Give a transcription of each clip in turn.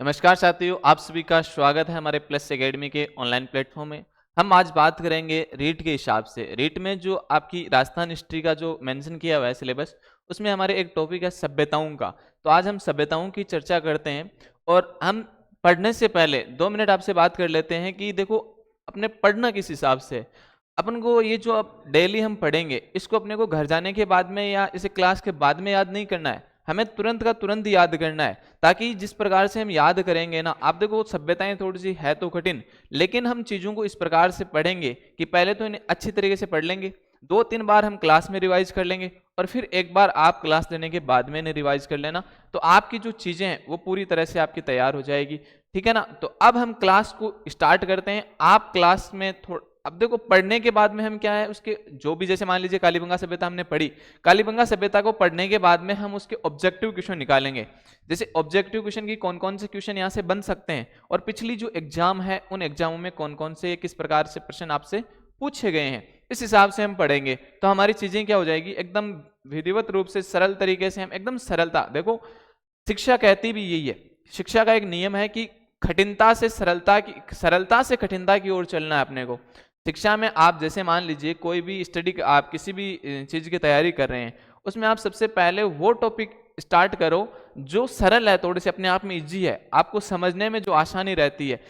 नमस्कार साथियों, आप सभी का स्वागत है हमारे प्लस एकेडमी के ऑनलाइन प्लेटफॉर्म में। हम आज बात करेंगे रीट के हिसाब से। रीट में जो आपकी राजस्थान हिस्ट्री का जो मेंशन किया हुआ है सिलेबस, उसमें हमारे एक टॉपिक है सभ्यताओं का। तो आज हम सभ्यताओं की चर्चा करते हैं और हम पढ़ने से पहले 2 मिनट आपसे बात कर लेते हैं कि देखो अपने पढ़ना किस हिसाब से है। अपन को ये जो अब डेली हम पढ़ेंगे, इसको अपने को घर जाने के बाद में या इसे क्लास के बाद में याद नहीं करना है, हमें तुरंत का तुरंत याद करना है। ताकि जिस प्रकार से हम याद करेंगे ना, आप देखो सभ्यताएं थोड़ी सी है तो कठिन, लेकिन हम चीजों को इस प्रकार से पढ़ेंगे कि पहले तो इन्हें अच्छी तरीके से पढ़ लेंगे, 2-3 बार हम क्लास में रिवाइज कर लेंगे और फिर एक बार आप क्लास लेने के बाद में इन्हें रिवाइज कर लेना। तो आपकी जो चीजें हैं वो पूरी तरह से आपकी तैयार हो जाएगी, ठीक है ना। तो अब हम क्लास को स्टार्ट करते हैं। आप क्लास में अब देखो पढ़ने के बाद में हम क्या है उसके जो भी, जैसे मान लीजिए कालीबंगा सभ्यता हमने पढ़ी, कालीबंगा सभ्यता को पढ़ने के बाद में हम उसके ऑब्जेक्टिव क्वेश्चन निकालेंगे। जैसे ऑब्जेक्टिव क्वेश्चन की कौन कौन से क्वेश्चन यहाँ से बन सकते हैं और पिछली जो एग्जाम है उन एग्जामों में कौन कौन से किस प्रकार से प्रश्न आपसे पूछे गए हैं, इस हिसाब से हम पढ़ेंगे। तो हमारी चीजें क्या हो जाएगी, एकदम विधिवत रूप से सरल तरीके से हम एकदम सरलता, देखो शिक्षा कहती भी यही है, शिक्षा का एक नियम है कि कठिनता से सरलता से कठिनता की ओर चलना है अपने को। शिक्षा में आप जैसे मान लीजिए कोई भी स्टडी, आप किसी भी चीज की तैयारी कर रहे हैं, उसमें आप सबसे पहले वो टॉपिक स्टार्ट करो जो सरल है, थोड़े से अपने आप में इजी है, आपको समझने में जो आसानी रहती है।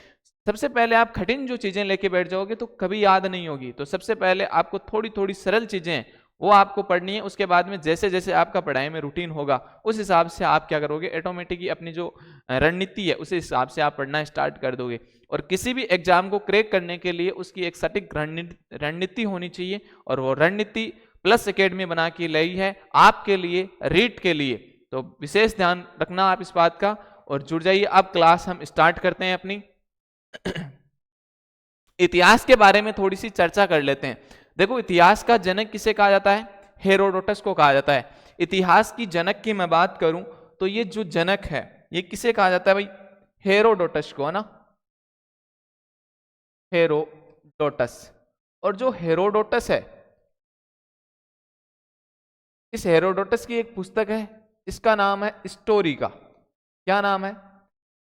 सबसे पहले आप कठिन जो चीजें लेके बैठ जाओगे तो कभी याद नहीं होगी। तो सबसे पहले आपको थोड़ी थोड़ी सरल चीजें वो आपको पढ़नी है। उसके बाद में जैसे जैसे आपका पढ़ाई में रूटीन होगा, उस हिसाब से आप क्या करोगे, ऑटोमेटिकली अपनी जो रणनीति है उस हिसाब से आप पढ़ना स्टार्ट कर दोगे। और किसी भी एग्जाम को क्रैक करने के लिए उसकी एक सटीक रणनीति होनी चाहिए, और वो रणनीति प्लस एकेडमी बना के लाई है आपके लिए, रीट के लिए। तो विशेष ध्यान रखना आप इस बात का और जुड़ जाइए। अब क्लास हम स्टार्ट करते हैं अपनी। इतिहास के बारे में थोड़ी सी चर्चा कर लेते हैं। देखो इतिहास का जनक किसे कहा जाता है, हेरोडोटस को कहा जाता है। इतिहास की जनक की मैं बात करूं तो ये जो जनक है ये किसे कहा जाता है भाई, हेरोडोटस को, है ना, हेरोडोटस। और जो हेरोडोटस है, इस हेरोडोटस की एक पुस्तक है, इसका नाम है स्टोरिका। क्या नाम है,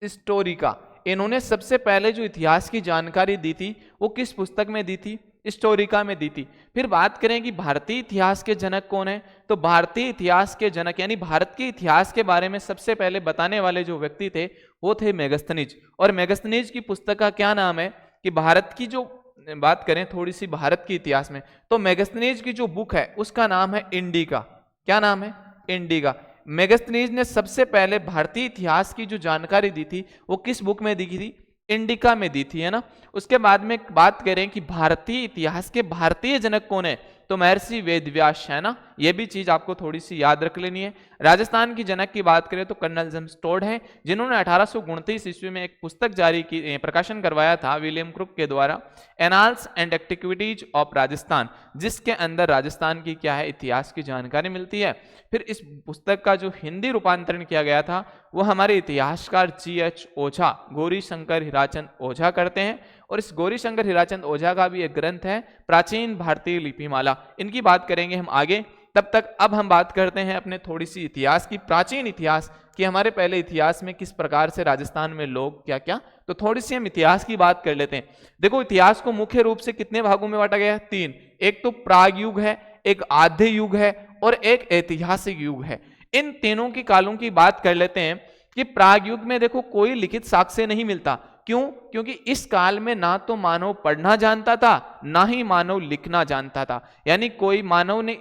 स्टोरिका। इन्होंने सबसे पहले जो इतिहास की जानकारी दी थी वो किस पुस्तक में दी थी, स्टोरिका में दी थी। फिर बात करें कि भारतीय इतिहास के जनक कौन है, तो भारतीय इतिहास के जनक यानी भारत के इतिहास के बारे में सबसे पहले बताने वाले जो व्यक्ति थे वो थे मेगस्थनीज। और मेगस्थनीज की पुस्तक का क्या नाम है कि भारत की जो बात करें थोड़ी सी भारत के इतिहास में, तो मेगस्थनीज की जो बुक है उसका नाम है इंडिका। क्या नाम है, इंडिका। मेगस्थनीज ने सबसे पहले भारतीय इतिहास की जो जानकारी दी थी वो किस बुक में दी थी, इंडिका में दी थी, है ना। उसके बाद में बात करें कि भारतीय इतिहास के भारतीय जनक कौन है, तो महर्षि वेदव्यास, है ना। ये भी चीज आपको थोड़ी सी याद रख लेनी है। राजस्थान की जनक की बात करें तो कर्नल जेम्स टोड है, जिन्होंने 1829 ईस्वी में एक पुस्तक जारी की, प्रकाशन करवाया था विलियम क्रुक के द्वारा, annals and activities of Rajasthan, जिसके अंदर राजस्थान की क्या है, इतिहास की जानकारी मिलती है। फिर इस पुस्तक का जो हिंदी रूपांतरण किया गया था वो हमारे इतिहासकार GH ओझा, गौरी शंकर हीराचंद ओझा करते हैं। और इस गौरी शंकर हीराचंद ओझा का भी एक ग्रंथ है प्राचीन भारतीय लिपिमाला। इनकी बात करेंगे हम आगे। तब तक अब हम बात करते हैं अपने थोड़ी सी इतिहास की, प्राचीन इतिहास कि हमारे पहले इतिहास में किस प्रकार से राजस्थान में लोग क्या क्या, तो थोड़ी सी हम इतिहास की बात कर लेते हैं। देखो इतिहास को मुख्य रूप से कितने भागों में बांटा गया है, 3। एक तो प्राग युग है, एक आद्य युग है और एक ऐतिहासिक युग है। इन तीनों की कालों की बात कर लेते हैं कि प्राग युग में देखो कोई लिखित साक्ष्य नहीं मिलता। क्यों, क्योंकि इस काल में ना तो मानव पढ़ना जानता था ना ही मानव लिखना जानता था। यानी कोई मानव ने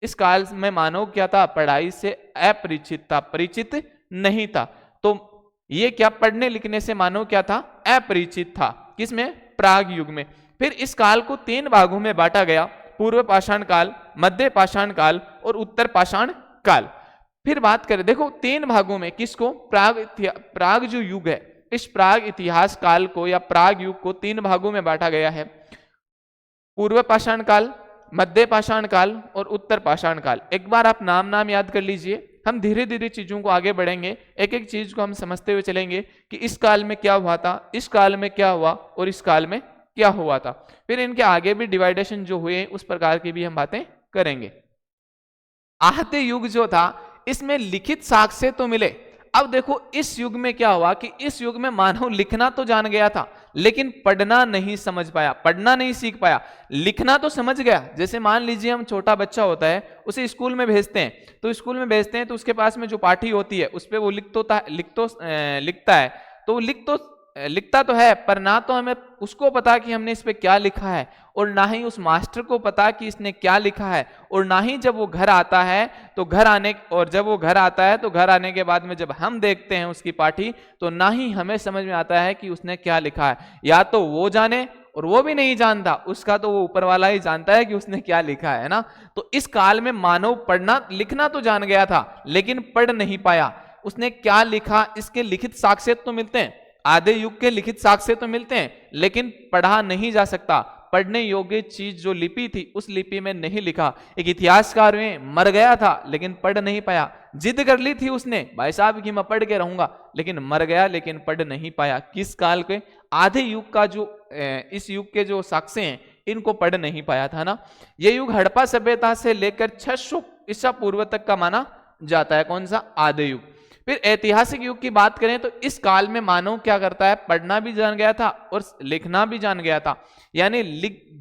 इस काल में मानव क्या था, पढ़ाई से अपरिचित था, परिचित नहीं था। तो ये क्या, पढ़ने लिखने से मानव क्या था, अपरिचित था। किसमें, प्राग युग में। फिर इस काल को 3 भागों में बांटा गया, पूर्व पाषाण काल, मध्य पाषाण काल और उत्तर पाषाण काल। फिर बात करें, देखो 3 भागों में किसको, प्राग जो युग है, इस प्राग इतिहास काल को या प्राग युग को 3 भागों में बांटा गया है, पूर्व पाषाण काल, मध्य पाषाण काल और उत्तर पाषाण काल। एक बार आप नाम याद कर लीजिए, हम धीरे धीरे चीजों को आगे बढ़ेंगे, एक एक चीज को हम समझते हुए चलेंगे कि इस काल में क्या हुआ था, इस काल में क्या हुआ और इस काल में क्या हुआ था। फिर इनके आगे भी डिवाइडेशन जो हुए उस प्रकार की भी हम बातें करेंगे। आहत्य युग जो था इसमें लिखित साक्ष्य तो मिले, अब देखो इस युग में क्या हुआ कि इस युग में मानव लिखना तो जान गया था, लेकिन पढ़ना नहीं समझ पाया, पढ़ना नहीं सीख पाया। लिखना तो समझ गया, जैसे मान लीजिए हम छोटा बच्चा होता है, उसे स्कूल में भेजते हैं, तो स्कूल में भेजते हैं तो उसके पास में जो पाठी होती है उस पर वो लिखता है, तो लिखता तो है, पर ना तो हमें उसको पता कि हमने इस पे क्या लिखा है, और ना ही उस मास्टर को पता कि इसने क्या लिखा है, और ना ही जब वो घर आता है तो जब वो घर आता है तो घर आने के बाद में जब हम देखते हैं उसकी पाठी, तो ना ही हमें समझ में आता है कि उसने क्या लिखा है। या तो वो जाने, और वो भी नहीं जानता, उसका तो वो ऊपर वाला ही जानता है कि उसने क्या लिखा है ना। तो इस काल में मानव पढ़ना लिखना तो जान गया था, लेकिन पढ़ नहीं पाया। उसने क्या लिखा, इसके लिखित साक्ष्य तो मिलते हैं, आधे युग के लिखित साक्ष्य तो मिलते हैं, लेकिन पढ़ा नहीं जा सकता। पढ़ने योग्य चीज जो लिपि थी उस लिपि में नहीं लिखा। एक इतिहासकार में मर गया था लेकिन पढ़ नहीं पाया, जिद कर ली थी उसने भाई साहब कि मैं पढ़ के रहूंगा, लेकिन मर गया लेकिन पढ़ नहीं पाया। किस काल के? आधे युग का जो इस युग के जो साक्ष्य हैं इनको पढ़ नहीं पाया था ना। ये युग हड़प्पा सभ्यता से लेकर 600 ईसा पूर्व तक का माना जाता है। कौन सा? आधे युग। फिर ऐतिहासिक युग की बात करें तो इस काल में मानव क्या करता है, पढ़ना भी जान गया था और लिखना भी जान गया था। यानी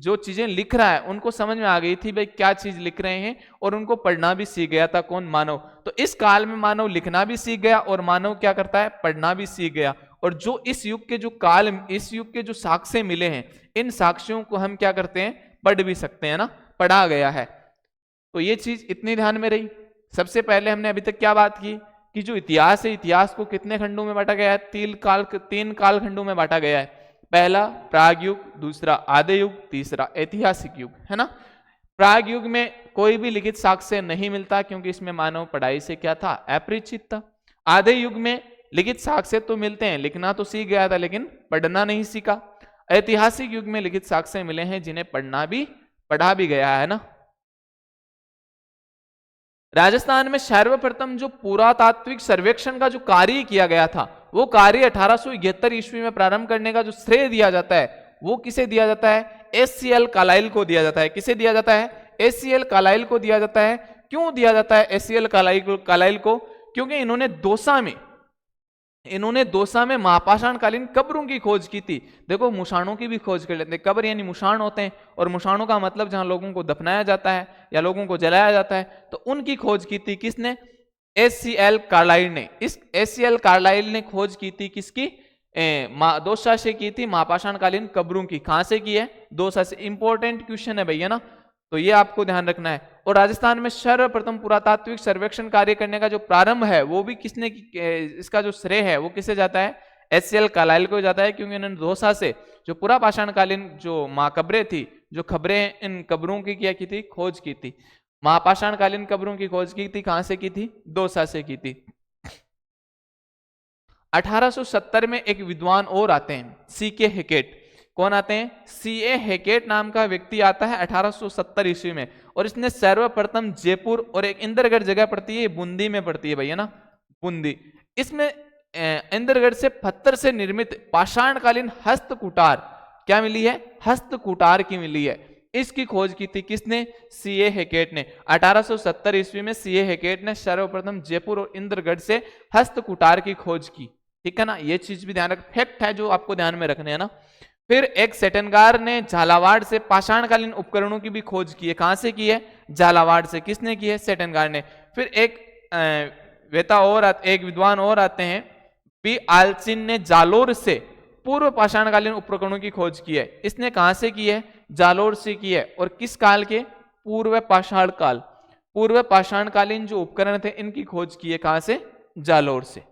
जो चीजें लिख रहा है उनको समझ में आ गई थी भाई क्या चीज लिख रहे हैं, और उनको पढ़ना भी सीख गया था। कौन? मानव। तो इस काल में मानव लिखना भी सीख गया और मानव क्या करता है, पढ़ना भी सीख गया। और जो इस युग के जो साक्ष्य मिले हैं, इन साक्ष्यों को हम क्या करते हैं, पढ़ भी सकते हैं ना, पढ़ा गया है। तो ये चीज इतनी ध्यान में रही। सबसे पहले हमने अभी तक क्या बात की कि जो इतिहास है, इतिहास को कितने खंडों में बांटा गया है? तीन काल खंडों में बांटा गया है। पहला प्राग युग, दूसरा आदि युग, तीसरा ऐतिहासिक युग, है ना। प्राग युग में कोई भी लिखित साक्ष्य नहीं मिलता क्योंकि इसमें मानव पढ़ाई से क्या था, अपरिचित था। आदि युग में लिखित साक्ष्य तो मिलते हैं, लिखना तो सीख गया था लेकिन पढ़ना नहीं सीखा। ऐतिहासिक युग में लिखित साक्ष्य मिले हैं जिन्हें पढ़ा भी गया है ना। राजस्थान में सर्वप्रथम जो पुरातात्विक सर्वेक्षण का जो कार्य किया गया था, वो कार्य 1871 ईस्वी में प्रारंभ करने का जो श्रेय दिया जाता है वो किसे दिया जाता है? एससीएल कार्लाइल को दिया जाता है। किसे दिया जाता है? एससीएल कार्लाइल को दिया जाता है। क्यों दिया जाता है एससीएल कार्लाइल को? क्योंकि इन्होंने दोसा में महापाषाण कालीन कब्रों की खोज की थी। देखो मुषाणों की भी खोज कर लेते हैं। कब्र यानी मुषाण होते हैं, और मुषाणों का मतलब जहां लोगों को दफनाया जाता है या लोगों को जलाया जाता है, तो उनकी खोज की थी किसने? एससीएल कार्लाइल ने। इस एससीएल कार्लाइल ने खोज की थी किसकी? दोसा से की थी, महापाषाण कालीन कब्रों की। कहां से की है? दोसा से। इंपॉर्टेंट क्वेश्चन है भैया ना, तो ये आपको ध्यान रखना है। और राजस्थान में सर्वप्रथम पुरातात्विक सर्वेक्षण कार्य करने का जो प्रारंभ है वो भी किसने, इसका जो श्रेय है वो किसे जाता है? एससीएल कार्लाइल को जाता है, क्योंकि इन्होंने दोसा से जो पुरापाषाणकालीन जो महाकब्रें थी, जो खबरें इन कब्रों की क्या की थी? खोज की थी। महापाषाणकालीन कब्रों की खोज की थी, कहां से की थी? दोसा से की थी। 1870 में एक विद्वान और आते हैं, सीके हेकेट। कौन आते हैं? सीए हेकेट नाम का व्यक्ति आता है 1870 ईस्वी में, और इसने सर्वप्रथम जयपुर और एक इंदरगढ़ जगह पड़ती है, बूंदी में पड़ती है भैया ना, बूंदी। इसमें इंदरगढ़ से पत्थर से निर्मित पाषाणकालीन हस्तकुटार क्या मिली है? हस्तकुटार की मिली है। इसकी खोज की थी किसने? सीए हेकेट ने। 1870 ईस्वी में सीए हेकेट ने सर्वप्रथम जयपुर और इंदरगढ़ से हस्तकुटार की खोज की। ठीक है ना, ये चीज भी ध्यान रख, फैक्ट है जो आपको ध्यान में रखने हैं ना। फिर एक सेटनगार ने झालावाड़ से पाषाणकालीन उपकरणों की भी खोज की है। कहां से की है? झालावाड़ से। किसने की है? सेटनगार ने। फिर एक विद्वान और आते हैं, बी आलचिन ने जालोर से पूर्व पाषाणकालीन उपकरणों की खोज की है। इसने कहां से की है? जालोर से की है। और किस काल के? पूर्व पाषाण काल। पूर्व पाषाणकालीन जो उपकरण थे इनकी खोज की है कहां से? जालोर से।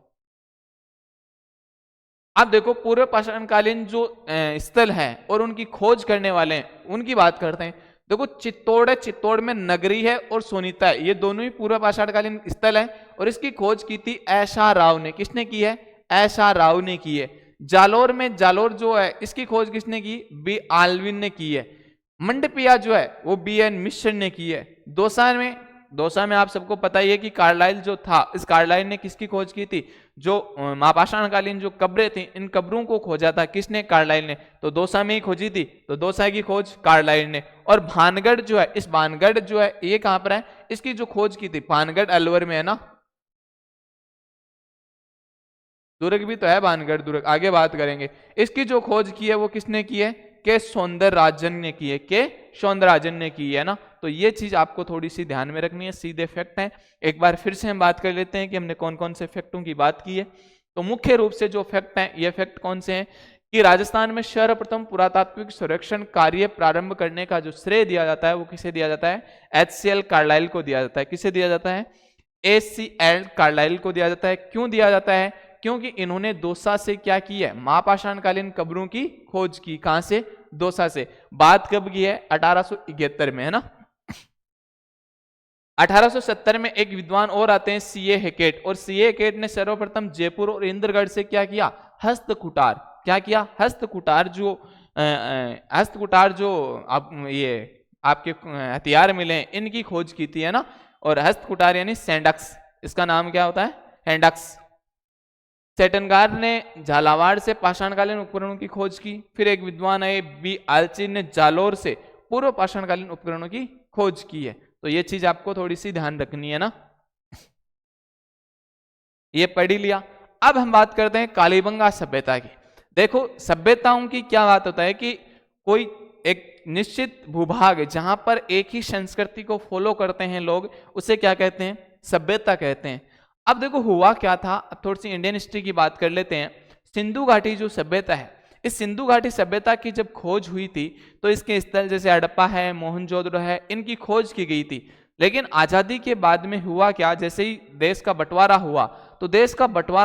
अब देखो पूर्व पाषाणकालीन जो स्थल है और उनकी खोज करने वाले हैं उनकी बात करते हैं। देखो चित्तौड़ है, चित्तौड़ में नगरी है और सोनीता है, ये दोनों ही पूर्व पाषाणकालीन स्थल है, और इसकी खोज की थी ऐशा राव ने। किसने की है? ऐशा राव ने की है। जालोर में, जालोर जो है इसकी खोज किसने की? बी आलविन ने की है। मंडपिया जो है वो बी एन मिश्र ने की है। दोसा में आप सबको पता ही है कि कार्लाइल जो था, इस कार्लाइल ने किसकी खोज की थी? जो महापाषाणकालीन जो कब्रें थी इन कब्रों को खोजा था किसने? कार्लाइल ने। तो दोसा में ही खोजी थी, तो दोसा की खोज कार्लाइल ने। और भानगढ़ जो है, इस भानगढ़ जो है ये कहां पर है? इसकी जो खोज की थी भानगढ़ अलवर में है ना। दुर्ग भी तो है, भानगढ़ दुर्ग, आगे बात करेंगे। इसकी जो खोज की है वो किसने की है? के सौंदरराजन ने की है, के सौंदरराजन ने की है ना। तो ये चीज आपको थोड़ी सी ध्यान में रखनी है, सीधे फैक्ट है। एक बार फिर से हम बात कर लेते हैं कि हमने कौन कौन से फैक्टों की बात की है। तो मुख्य रूप से जो फैक्ट हैं, ये फैक्ट कौन से हैं कि राजस्थान में सर्वप्रथम पुरातात्विक संरक्षण कार्य प्रारंभ करने का जो श्रेय दिया जाता है वो किसे दिया जाता है? HCL कार्लाइल को दिया जाता है। किसे दिया जाता है? ACL कार्लाइल को दिया जाता है। क्यों दिया जाता है? क्योंकि इन्होंने दौसा से क्या की है? महापाषाणकालीन कब्रों की खोज की। कहां से? दौसा से। बात कब की है? 1871 में, है ना। 1870 में एक विद्वान और आते हैं, सीए हेकेट, और सीए हेकेट ने सर्वप्रथम जयपुर और इंद्रगढ़ से क्या किया? हस्तकुटार। क्या किया? हस्तकुटार। जो आप ये आपके हथियार मिले इनकी खोज की थी, है ना। और हस्तकुटार यानी सैंडक्स, इसका नाम क्या होता है? हैंडक्स। सेटनगार ने झालावाड़ से पाषाणकालीन उपकरणों की खोज की। फिर एक विद्वान है बी आलची ने जालोर से पूर्व पाषाणकालीन उपकरणों की खोज की है। तो ये चीज आपको थोड़ी सी ध्यान रखनी है ना। ये पढ़ लिया। अब हम बात करते हैं कालीबंगा सभ्यता की। देखो सभ्यताओं की क्या बात होता है कि कोई एक निश्चित भूभाग जहां पर एक ही संस्कृति को फॉलो करते हैं लोग, उसे क्या कहते हैं? सभ्यता कहते हैं। अब देखो हुआ क्या था, अब थोड़ी सी इंडियन हिस्ट्री की बात कर लेते हैं। सिंधु घाटी जो सभ्यता है, इस सिंधु घाटी सभ्यता की जब खोज हुई थी तो इसके स्थल जैसे हड़प्पा है, मोहनजोदड़ो है, इनकी खोज की गई थी। लेकिन आजादी के बाद में हुआ क्या, जैसे ही देश का बंटवारा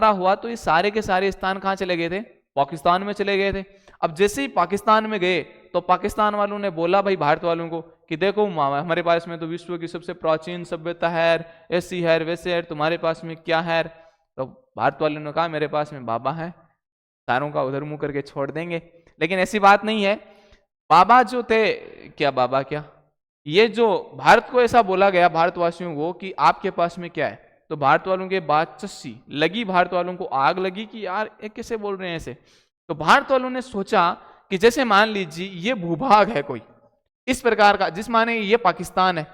हुआ तो ये सारे के सारे स्थान कहाँ चले गए थे? पाकिस्तान में चले गए थे। अब जैसे ही पाकिस्तान में गए तो पाकिस्तान वालों ने बोला भाई भारत वालों को कि देखो हमारे पास में तो विश्व की सबसे प्राचीन सभ्यता है, ऐसी है वैसे है, तुम्हारे पास में क्या है? तो भारत वालों ने कहा मेरे पास में बाबा है, सारों का उधर मुंह करके छोड़ देंगे। लेकिन ऐसी बात नहीं है। बाबा जो थे, क्या बाबा क्या, ये जो भारत को ऐसा बोला गया, भारतवासियों को, कि आपके पास में क्या है? तो भारत वालों के बात चस्सी लगी, भारत वालों को आग लगी कि यार ये कैसे बोल रहे हैं ऐसे। तो भारत वालों ने सोचा कि जैसे मान लीजिए ये भूभाग है कोई इस प्रकार का, जिस माने ये पाकिस्तान है,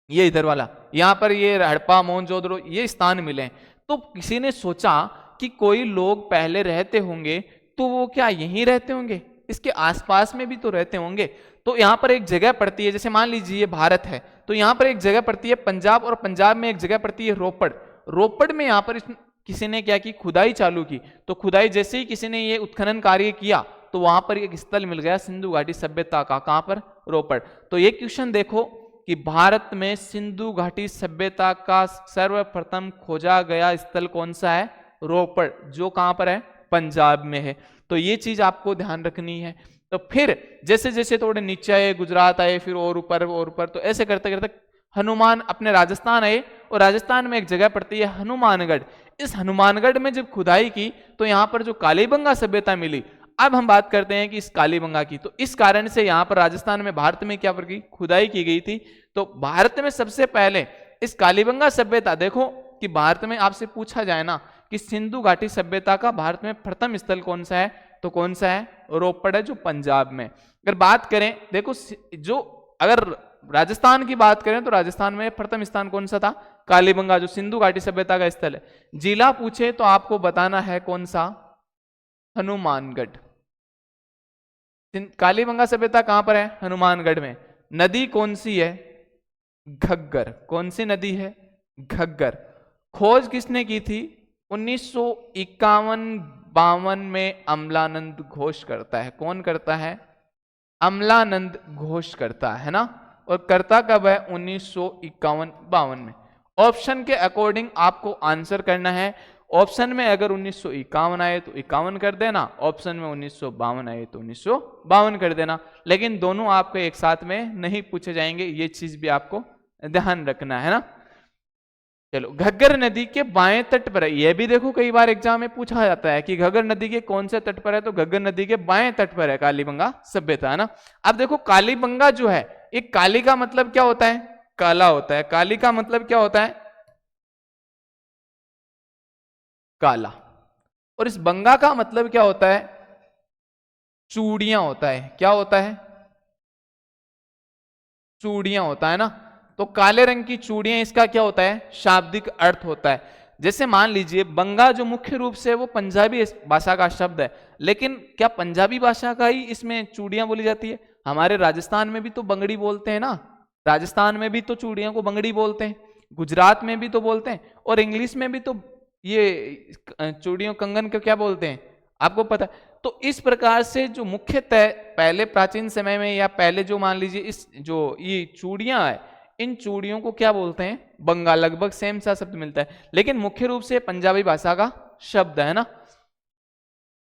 ये इधर वाला, यहां पर ये हड़प्पा मोहनजोदड़ो ये स्थान मिले, तो किसी ने सोचा कि कोई लोग पहले रहते होंगे तो वो क्या यहीं रहते होंगे? इसके आसपास में भी तो रहते होंगे। तो यहाँ पर एक जगह पड़ती है, जैसे मान लीजिए ये भारत है तो यहाँ पर एक जगह पड़ती है पंजाब, और पंजाब में एक जगह पड़ती है रोपड़। रोपड़ में यहाँ पर किसी ने क्या की? खुदाई चालू की। तो खुदाई जैसे ही किसी ने ये उत्खनन कार्य किया तो वहां पर एक स्थल मिल गया सिंधु घाटी सभ्यता का। कहां पर? रोपड़। तो ये क्वेश्चन देखो कि भारत में सिंधु घाटी सभ्यता का सर्वप्रथम खोजा गया स्थल कौन सा है? रोपड़, जो कहां पर है? पंजाब में है। तो ये चीज आपको ध्यान रखनी है। तो फिर जैसे जैसे थोड़े नीचे आए, गुजरात आए, फिर और ऊपर, तो ऐसे करते करते हनुमान अपने राजस्थान आए, और राजस्थान में एक जगह पड़ती है हनुमानगढ़। इस हनुमानगढ़ में जब खुदाई की तो यहाँ पर जो कालीबंगा सभ्यता मिली। अब हम बात करते हैं कि इस कालीबंगा की, तो इस कारण से यहाँ पर राजस्थान में, भारत में क्या की खुदाई की गई थी। तो भारत में सबसे पहले इस कालीबंगा सभ्यता, देखो कि भारत में आपसे पूछा जाए ना कि सिंधु घाटी सभ्यता का भारत में प्रथम स्थल कौन सा है, तो कौन सा है? रोपड़ है, जो पंजाब में। अगर बात करें, देखो जो अगर राजस्थान की बात करें तो राजस्थान में प्रथम स्थान कौन सा था? कालीबंगा, जो सिंधु घाटी सभ्यता का स्थल है। जिला पूछे तो आपको बताना है कौन सा? हनुमानगढ़। कालीबंगा सभ्यता कहां पर है? हनुमानगढ़ में। नदी कौन सी है? घग्गर। कौन सी नदी है? घग्गर। खोज किसने की थी? 1951-52 में अमलानंद घोष करता है। कौन करता है? अमलानंद घोष करता है ना। और करता कब है? 1951-52 में। ऑप्शन के अकॉर्डिंग आपको आंसर करना है। ऑप्शन में अगर 1951 आए तो 51 कर देना, ऑप्शन में 1952 आए तो 1952 कर देना। लेकिन दोनों आपको एक साथ में नहीं पूछे जाएंगे, ये चीज भी आपको ध्यान रखना है ना। चलो, घग्गर नदी के बाएं तट पर है। यह भी देखो कई बार एग्जाम में पूछा जाता है कि घग्गर नदी के कौन से तट पर है, तो घग्गर नदी के बाएं तट पर है कालीबंगा सभ्यता, है ना। अब देखो कालीबंगा जो है, एक काली का मतलब क्या होता है? काला होता है। काली का मतलब क्या होता है? काला। और इस बंगा का मतलब क्या होता है? चूड़ियां होता है। क्या होता है? चूड़ियां होता है ना। तो काले रंग की चूड़ियां, इसका क्या होता है? शाब्दिक अर्थ होता है। जैसे मान लीजिए बंगा जो मुख्य रूप से वो पंजाबी भाषा का शब्द है, लेकिन क्या पंजाबी भाषा का ही इसमें चूड़ियां बोली जाती है? हमारे राजस्थान में भी तो बंगड़ी बोलते हैं ना, राजस्थान में भी तो चूड़ियों को बंगड़ी बोलते हैं, गुजरात में भी तो बोलते हैं, और इंग्लिश में भी तो ये चूड़ियों कंगन को क्या बोलते हैं, आपको पता है? तो इस प्रकार से जो मुख्यतः पहले प्राचीन समय में या पहले जो मान लीजिए इस जो ये चूड़ियां है, इन चूड़ियों को क्या बोलते हैं? बंगा। लगभग सेम सा शब्द मिलता है, लेकिन मुख्य रूप से पंजाबी भाषा का शब्द है ना।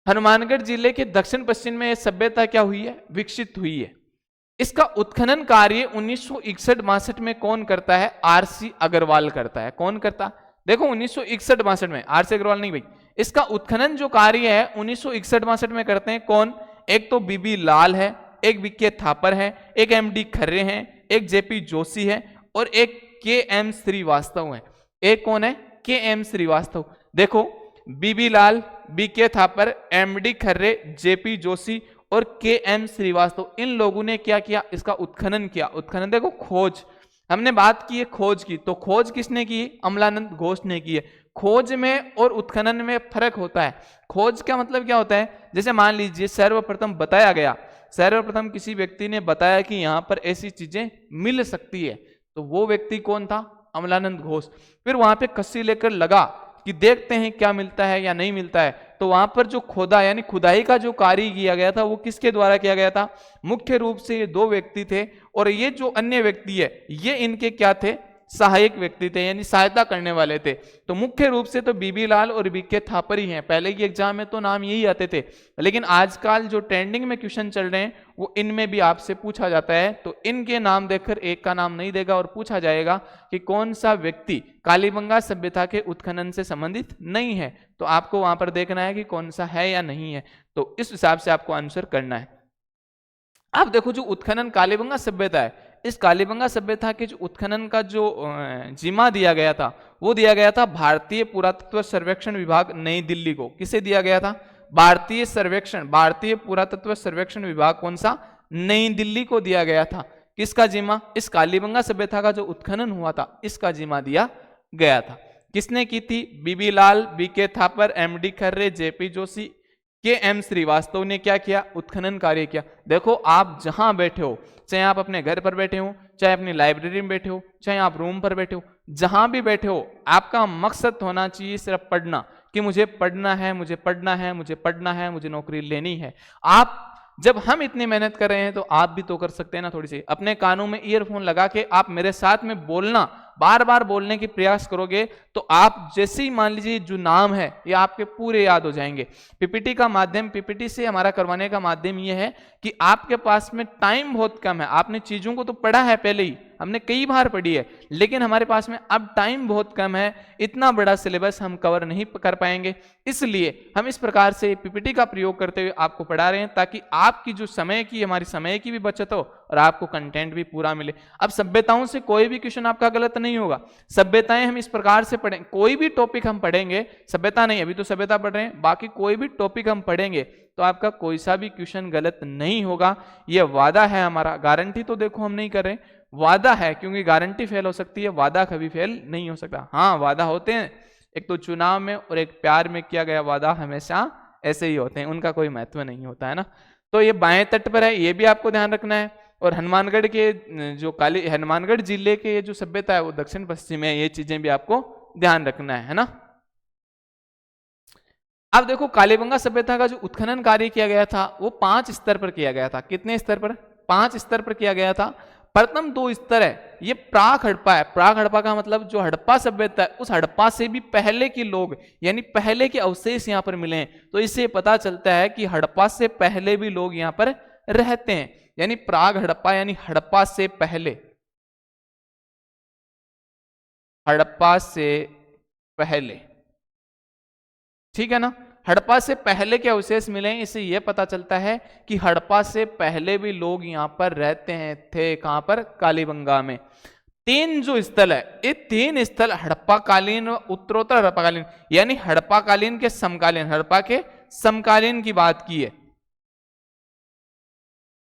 हनुमानगढ़ जिले के दक्षिण पश्चिम में सभ्यता क्या हुई है? विकसित हुई है। इसका उत्खनन कार्य 1961-62 में कौन करता है? आरसी अग्रवाल करता है। कौन करता? देखो 1961-62 में, आरसी अग्रवाल नहीं भाई। इसका उत्खनन जो कार्य है 1961-62 में करते हैं कौन? एक तो बीबी लाल है, एक बीके थापर है, एक एमडी खर्रे हैं, एक जेपी जोशी है, और एक के एम श्रीवास्तव है। एक कौन है? के एम श्रीवास्तव। देखो BB Lal, BK Thapar, MD Khare, JP Joshi और के एम श्रीवास्तव, इन लोगों ने क्या किया? इसका उत्खनन किया। उत्खनन देखो, खोज, हमने बात की है खोज की, तो खोज किसने की? अमलानंद घोष ने की है। खोज में और उत्खनन में फर्क होता है। खोज का मतलब क्या होता है? जैसे मान लीजिए सर्वप्रथम बताया गया, सर्वप्रथम किसी व्यक्ति ने बताया कि यहां पर ऐसी चीजें मिल सकती है, तो वो व्यक्ति कौन था? अमलानंद घोष। फिर वहां पे कस्सी लेकर लगा कि देखते हैं क्या मिलता है या नहीं मिलता है, तो वहां पर जो खोदा यानी खुदाई का जो कार्य किया गया था वो किसके द्वारा किया गया था? मुख्य रूप से ये दो व्यक्ति थे, और ये जो अन्य व्यक्ति है ये इनके क्या थे? सहायक व्यक्ति थे, यानी सहायता करने वाले थे। तो मुख्य रूप से तो बीबी लाल और बीके थापर ही हैं। पहले की एग्जाम में तो नाम यही आते थे, लेकिन आजकल जो ट्रेंडिंग में क्वेश्चन चल रहे हैं वो इनमें भी आपसे पूछा जाता है, तो इनके नाम देखकर एक का नाम नहीं देगा और पूछा जाएगा कि कौन सा व्यक्ति कालीबंगा सभ्यता के उत्खनन से संबंधित नहीं है, तो आपको वहां पर देखना है कि कौन सा है या नहीं है, तो इस हिसाब से आपको आंसर करना है। अब देखो जो उत्खनन कालीबंगा सभ्यता है, इस कालीबंगा सभ्यता के जो उत्खनन का जो जिम्मा दिया गया था वो दिया गया था भारतीय पुरातत्व सर्वेक्षण विभाग नई दिल्ली को। किसे दिया गया था? भारतीय पुरातत्व सर्वेक्षण विभाग कौन सा? नई दिल्ली को दिया गया था। किसका जिम्मा? इस कालीबंगा सभ्यता का जो उत्खनन हुआ था इसका जिम्मा दिया गया था। किसने की थी? BB Lal, BK Thapar, MD Khare, JP Joshi, K M Srivastava ने क्या किया? उत्खनन कार्य किया। देखो आप जहां बैठे हो, चाहे आप अपने घर पर बैठे हो, चाहे अपनी लाइब्रेरी में बैठे हो, चाहे आप रूम पर बैठे हो, जहां भी बैठे हो, आपका मकसद होना चाहिए सिर्फ पढ़ना, कि मुझे पढ़ना है, मुझे पढ़ना है, मुझे पढ़ना है, मुझे नौकरी लेनी है। आप जब हम इतनी मेहनत कर रहे हैं तो आप भी तो कर सकते हैं ना थोड़ी सी। अपने कानों में ईयरफोन लगा के आप मेरे साथ में बोलना, बार बार बोलने की प्रयास करोगे तो आप जैसे ही मान लीजिए जो नाम है ये आपके पूरे याद हो जाएंगे। पीपीटी का माध्यम, पीपीटी से हमारा करवाने का माध्यम ये है कि आपके पास में टाइम बहुत कम है। आपने चीजों को तो पढ़ा है पहले ही, हमने कई बार पढ़ी है, लेकिन हमारे पास में अब टाइम बहुत कम है, इतना बड़ा सिलेबस हम कवर नहीं कर पाएंगे, इसलिए हम इस प्रकार से पीपीटी का प्रयोग करते हुए आपको पढ़ा रहे हैं, ताकि आपकी जो समय की, हमारी समय की भी बचत हो और आपको कंटेंट भी पूरा मिले। अब सभ्यताओं से कोई भी क्वेश्चन आपका गलत नहीं होगा। सभ्यताएं हम इस प्रकार से पढ़ें, कोई भी टॉपिक हम पढ़ेंगे, सभ्यता नहीं, अभी तो सभ्यता पढ़ रहे हैं, बाकी कोई भी टॉपिक हम पढ़ेंगे तो आपका कोई सा भी क्वेश्चन गलत नहीं होगा, यह वादा है हमारा। गारंटी तो देखो हम नहीं कर रहे, वादा है, क्योंकि गारंटी फेल हो सकती है, वादा कभी फेल नहीं हो सकता। हाँ वादा होते हैं, एक तो चुनाव में और एक प्यार में किया गया वादा हमेशा ऐसे ही होते हैं, उनका कोई महत्व नहीं होता है ना। तो ये बाएं तट पर है, ये भी आपको ध्यान रखना है। और हनुमानगढ़ के जो हनुमानगढ़ जिले के जो सभ्यता है वो दक्षिण पश्चिम है, ये चीजें भी आपको ध्यान रखना है ना। अब देखो कालीबंगा सभ्यता का जो उत्खनन कार्य किया गया था वो 5 स्तर पर किया गया था। कितने स्तर पर? 5 स्तर पर किया गया था। प्रथम 2 स्तर है, ये प्राक हड़प्पा है। प्राक हड़प्पा का मतलब जो हड़प्पा सभ्यता है उस हड़प्पा से भी पहले के लोग, यानी पहले के अवशेष यहाँ पर मिले हैं, तो इससे पता चलता है कि हड़प्पा से पहले भी लोग यहाँ पर रहते हैं। यानी प्राग हड़प्पा यानी हड़प्पा से पहले, हड़प्पा से पहले, ठीक है ना। हड़प्पा से पहले के अवशेष मिले हैं, इससे यह पता चलता है कि हड़प्पा से पहले भी लोग यहाँ पर रहते हैं, थे कहां पर? कालीबंगा में। 3 जो स्थल है, ये 3 स्थल हड़प्पा कालीन व उत्तरोत्तर हड़प्पा कालीन, यानी हड़प्पा कालीन के समकालीन, हड़प्पा के समकालीन की बात की है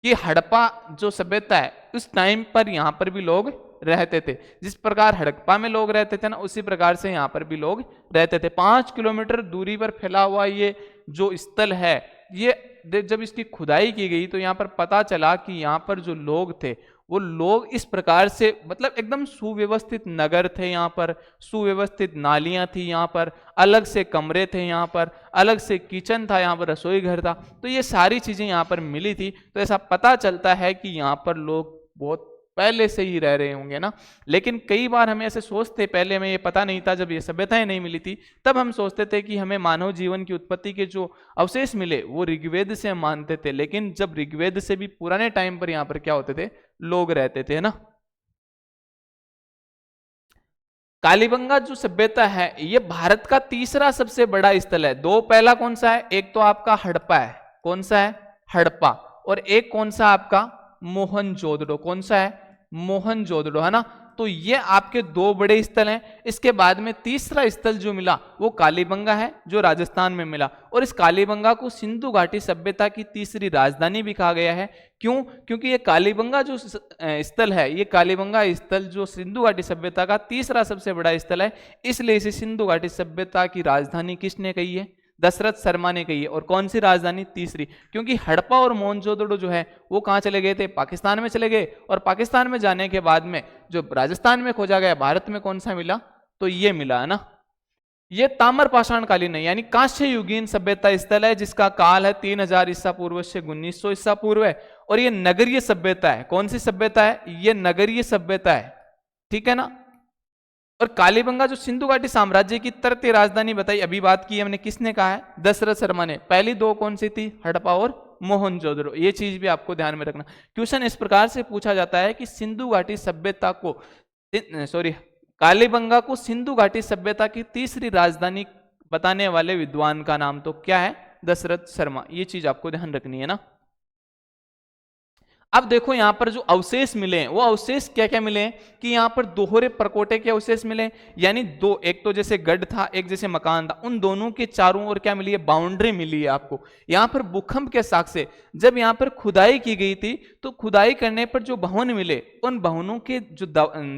कि हड़प्पा जो सभ्यता है उस टाइम पर यहां पर भी लोग रहते थे। जिस प्रकार हड़प्पा में लोग रहते थे ना, उसी प्रकार से यहाँ पर भी लोग रहते थे। 5 किलोमीटर दूरी पर फैला हुआ ये जो स्थल है, ये जब इसकी खुदाई की गई तो यहाँ पर पता चला कि यहाँ पर जो लोग थे वो लोग इस प्रकार से, मतलब एकदम सुव्यवस्थित नगर थे, यहाँ पर सुव्यवस्थित नालियां थी, यहाँ पर अलग से कमरे थे, यहाँ पर अलग से किचन था, यहाँ पर रसोई घर था। तो ये सारी चीजें यहाँ पर मिली थी। तो ऐसा पता चलता है कि यहाँ पर लोग बहुत पहले से ही रह रहे होंगे ना। लेकिन कई बार हमें ऐसे सोचते, पहले हमें ये पता नहीं था, जब ये सभ्यताएं नहीं मिली थी तब हम सोचते थे कि हमें मानव जीवन की उत्पत्ति के जो अवशेष मिले वो ऋग्वेद से हम मानते थे। लेकिन जब ऋग्वेद से भी पुराने टाइम पर यहाँ पर क्या होते थे, लोग रहते थे ना। कालीबंगा जो सभ्यता है ये भारत का तीसरा सबसे बड़ा स्थल है। दो, पहला कौन सा है, एक तो आपका हड़प्पा है, कौन सा है, हड़प्पा, और एक कौन सा आपका मोहनजोदड़ो, कौन सा है, मोहनजोदड़ो, है ना। तो ये आपके दो बड़े स्थल हैं। इसके बाद में तीसरा स्थल जो मिला वो कालीबंगा है, जो राजस्थान में मिला। और इस कालीबंगा को सिंधु घाटी सभ्यता की तीसरी राजधानी भी कहा गया है। क्यों? क्योंकि ये कालीबंगा जो स्थल है, ये कालीबंगा स्थल जो सिंधु घाटी सभ्यता का तीसरा सबसे बड़ा स्थल है, इसलिए इसे सिंधु घाटी सभ्यता की राजधानी किसने कही है, दशरथ शर्मा ने कही है। और कौन सी राजधानी, तीसरी, क्योंकि हड़प्पा और मोहनजोदड़ो जो है वो कहां चले गए थे, पाकिस्तान में चले गए। और पाकिस्तान में जाने के बाद में जो राजस्थान में खोजा गया, भारत में कौन सा मिला, तो ये मिला, है ना। ये ताम्र पाषाण कालीन है, यानी कांस्य युगीन सभ्यता स्थल है, जिसका काल है 3000 ईसा पूर्व से 1900 ईसा पूर्व है। और ये नगरीय सभ्यता है। कौन सी सभ्यता है, ये नगरीय सभ्यता है, ठीक है ना। और कालीबंगा जो सिंधु घाटी साम्राज्य की तृतीय राजधानी बताई, अभी बात की हमने, किसने कहा है, दशरथ शर्मा ने। पहली दो कौन सी थी, हड़प्पा और मोहनजोदड़ो। ये चीज भी आपको ध्यान में रखना। क्वेश्चन इस प्रकार से पूछा जाता है कि सिंधु घाटी सभ्यता को, सॉरी, कालीबंगा को सिंधु घाटी सभ्यता की तीसरी राजधानी बताने वाले विद्वान का नाम तो क्या है, दशरथ शर्मा। ये चीज आपको ध्यान रखनी है ना। अब देखो यहां पर जो अवशेष मिले हैं वो अवशेष क्या क्या मिले हैं कि यहां पर दोहरे परकोटे के अवशेष मिले, यानी दो, एक तो जैसे गढ़ था, एक जैसे मकान था, उन दोनों के चारों ओर क्या मिली है, बाउंड्री मिली है आपको। यहां पर भूकंप के साक्ष्य, जब यहां पर खुदाई की गई थी तो खुदाई करने पर जो भवन मिले, उन भवनों के जो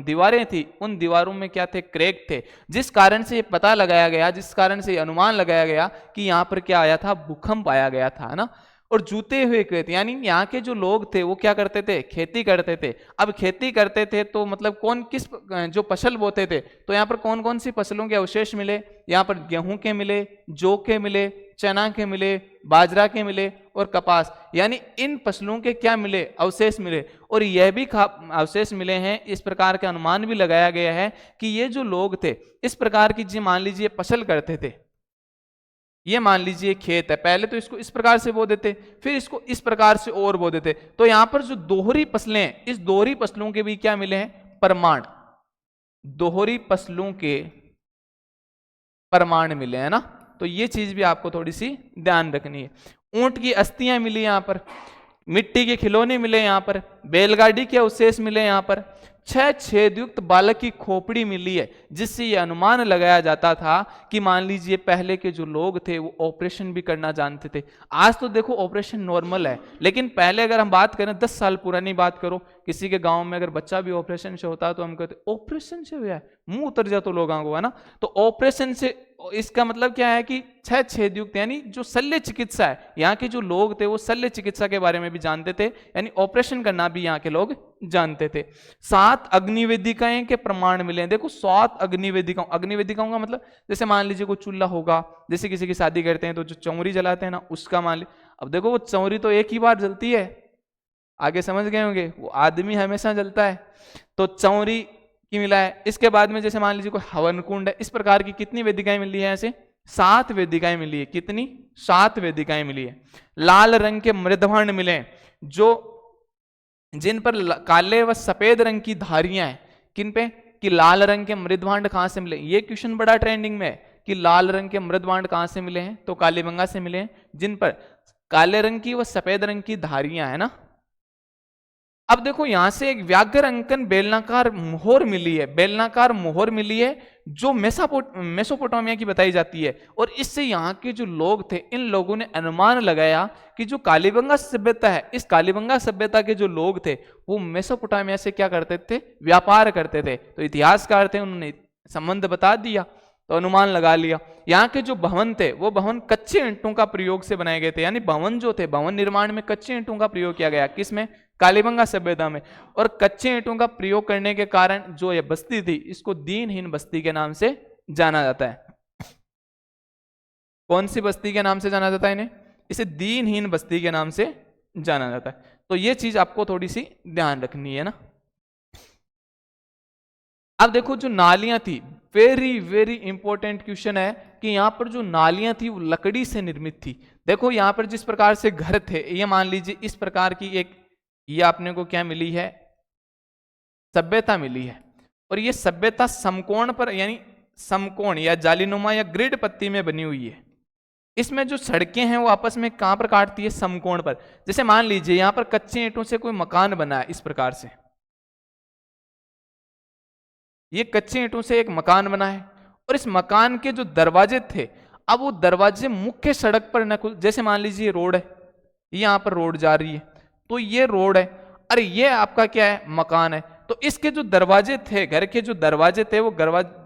दीवारें थी, उन दीवारों में क्या थे, क्रैक थे, जिस कारण से ये पता लगाया गया, जिस कारण से अनुमान लगाया गया कि यहां पर क्या आया था, भूकंप आया गया था, है ना। और जूते हुए खेत, यानी यहाँ के जो लोग थे वो क्या करते थे, खेती करते थे। अब खेती करते थे तो मतलब कौन किस जो फसल बोते थे, तो यहाँ पर कौन कौन सी फसलों के अवशेष मिले, यहाँ पर गेहूं के मिले, जौ के मिले, चना के मिले, बाजरा के मिले और कपास, यानी इन फसलों के क्या मिले, अवशेष मिले। और यह भी अवशेष मिले हैं, इस प्रकार का अनुमान भी लगाया गया है कि ये जो लोग थे इस प्रकार की, जी मान लीजिए फसल करते थे, ये मान लीजिए खेत है, पहले तो इसको इस प्रकार से बो देते, फिर इसको इस प्रकार से और बो देते। तो यहां पर जो दोहरी फसलें हैं, इस दोहरी फसलों के भी क्या मिले हैं, प्रमाण, दोहरी फसलों के प्रमाण मिले हैं ना। तो ये चीज भी आपको थोड़ी सी ध्यान रखनी है। ऊंट की अस्थियां मिली यहां पर, मिट्टी के खिलौने मिले यहां पर, बैलगाड़ी के अवशेष मिले यहां पर, 6 छेदयुक्त बालक की खोपड़ी मिली है, जिससे यह अनुमान लगाया जाता था कि मान लीजिए पहले के जो लोग थे वो ऑपरेशन भी करना जानते थे। आज तो देखो ऑपरेशन नॉर्मल है, लेकिन पहले अगर हम बात करें 10 साल पुरानी बात करो, किसी के गांव में अगर बच्चा भी ऑपरेशन से होता है तो हम कहते ऑपरेशन से हुआ है, मुंह उतर जाता लोगों को, है ना। तो ऑपरेशन से इसका मतलब क्या है कि 6 छेदयुक्त, यानी जो शल्य चिकित्सा है, यहाँ के जो लोग थे वो शल्य चिकित्सा के बारे में भी जानते थे, यानी ऑपरेशन करना भी यहाँ के लोग जानते थे। 7 अग्निवेदिकाएं के प्रमाण मिले हैं। देखो 7 अग्निवेदिकाओं, अग्निवेदिकाओं का मतलब जैसे मान लीजिए कोई चूल्हा होगा, जैसे किसी की शादी करते हैं तो जो चौंरी जलाते हैं ना, उसका मान लीजिए, अब देखो वो चौंरी तो एक ही बार जलती है, आगे समझ गए होंगे, वो आदमी हमेशा जलता है, तो चौंरी की मिला है। इसके बाद में जैसे मान लीजिए कोई हवन कुंड है, इस प्रकार की कितनी वेदिकाएं मिली है, ऐसे 7 वेदिकाएं मिली है। कितनी, 7 वेदिकाएं मिली है। लाल रंग के मृदभांड मिले जो, जिन पर काले व सफेद रंग की धारियां हैं, किन पे, कि लाल रंग के मृदभांड कहां से मिले, ये क्वेश्चन बड़ा ट्रेंडिंग में है कि लाल रंग के मृदभांड कहां से मिले हैं, तो कालीबंगा से मिले हैं, जिन पर काले रंग की व सफेद रंग की धारियां है ना, अब देखो यहां से एक व्याघ्र अंकन बेलनाकार मोहर मिली है, बेलनाकार मोहर मिली है जो मेसोपोटामिया की बताई जाती है। और इससे यहाँ के जो लोग थे, इन लोगों ने अनुमान लगाया कि जो कालीबंगा सभ्यता है, इस कालीबंगा सभ्यता के जो लोग थे वो मेसोपोटामिया से क्या करते थे, व्यापार करते थे। तो इतिहासकार थे, उन्होंने संबंध बता दिया, तो अनुमान लगा लिया। यहाँ के जो भवन थे वो भवन कच्चे ईंटों का प्रयोग से बनाए गए थे, यानी भवन जो थे, भवन निर्माण में कच्चे ईंटों का प्रयोग किया गया। किसमें? कालीबंगा सभ्यता में। और कच्चे ईंटों का प्रयोग करने के कारण जो ये बस्ती थी, इसको दीनहीन बस्ती के नाम से जाना जाता है। कौन सी बस्ती के नाम से जाना जाता है इन्हें? इसे दीनहीन बस्ती के नाम से जाना जाता है। तो ये चीज आपको थोड़ी सी ध्यान रखनी है ना। अब देखो जो नालियां थी, वेरी वेरी इंपॉर्टेंट क्वेश्चन है कि यहां पर जो नालियां थी वो लकड़ी से निर्मित थी। देखो यहां पर जिस प्रकार से घर थे, ये मान लीजिए इस प्रकार की एक, ये आपने को क्या मिली है, सभ्यता मिली है। और ये सभ्यता समकोण पर, यानी समकोण या जालीनुमा या ग्रिड पत्ती में बनी हुई है। इसमें जो सड़कें हैं वो आपस में कहां पर काटती है? समकोण पर। जैसे मान लीजिए यहां पर कच्चे ईंटों से कोई मकान बना है, इस प्रकार से ये कच्चे ईंटों से एक मकान बना है, और इस मकान के जो दरवाजे थे, अब वो दरवाजे मुख्य सड़क पर न खुल, जैसे मान लीजिए रोड है, यहां पर रोड जा रही है, तो ये रोड है, अरे ये आपका क्या है? मकान है। तो इसके जो दरवाजे थे, घर के जो दरवाजे थे, वो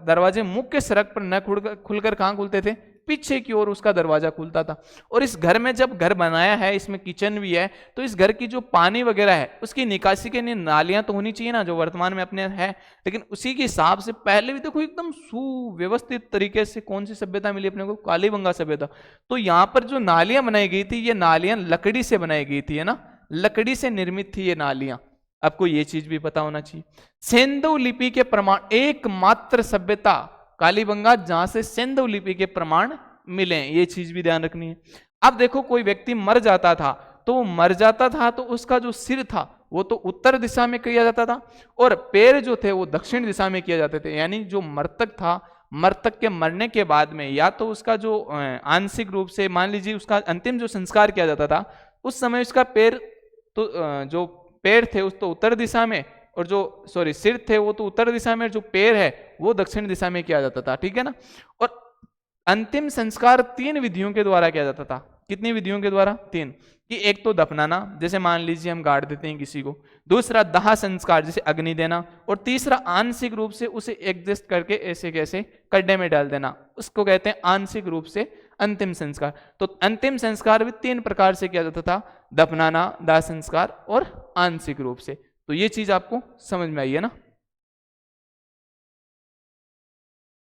दरवाजे मुख्य सड़क पर न खुलकर कहां खुलते थे? पीछे की ओर उसका दरवाजा खुलता था। और इस घर में जब घर बनाया है, इसमें किचन भी है, तो इस घर की जो पानी वगैरह है उसकी निकासी के लिए नालियां तो होनी चाहिए ना, जो वर्तमान में अपने है। लेकिन उसी के हिसाब से पहले भी देखो एकदम सुव्यवस्थित तरीके से कौन सी सभ्यता मिली अपने को? कालीबंगा सभ्यता। तो यहां पर जो नालियां बनाई गई थी, ये नालियां लकड़ी से बनाई गई थी, है ना, लकड़ी से निर्मित थी ये नालियां। आपको ये चीज भी पता होना चाहिए। सेंधव लिपि के प्रमाण, एकमात्र सभ्यता कालीबंगा जहां से सेंधव लिपि के प्रमाण मिले, ये चीज भी ध्यान रखनी है। अब देखो कोई व्यक्ति मर जाता था, तो वो मर जाता था तो उसका जो सिर था वो तो उत्तर दिशा में किया जाता था, और पैर जो थे वो दक्षिण दिशा में किए जाते थे। यानी जो मृतक था, मृतक के मरने के बाद में या तो उसका जो आंशिक रूप से मान लीजिए उसका अंतिम जो संस्कार किया जाता था, उस समय उसका पैर तो जो पैर थे उस तो उत्तर दिशा में, और जो सिर थे वो तो उत्तर दिशा में, जो पैर है वो दक्षिण दिशा में किया जाता था, ठीक है ना। और अंतिम संस्कार 3 विधियों के द्वारा किया जाता था। कितनी विधियों के द्वारा? 3। कि एक तो दफनाना, जैसे मान लीजिए हम गाड़ देते हैं किसी को, दूसरा दाह संस्कार जैसे अग्नि देना, और तीसरा आंशिक रूप से उसे एडजस्ट करके ऐसे कैसे गड्ढे में डाल देना, उसको कहते हैं आंशिक रूप से अंतिम संस्कार। तो अंतिम संस्कार भी 3 प्रकार से किया जाता था, दफनाना, दाह संस्कार और आंशिक रूप से। तो ये चीज आपको समझ में आई है ना।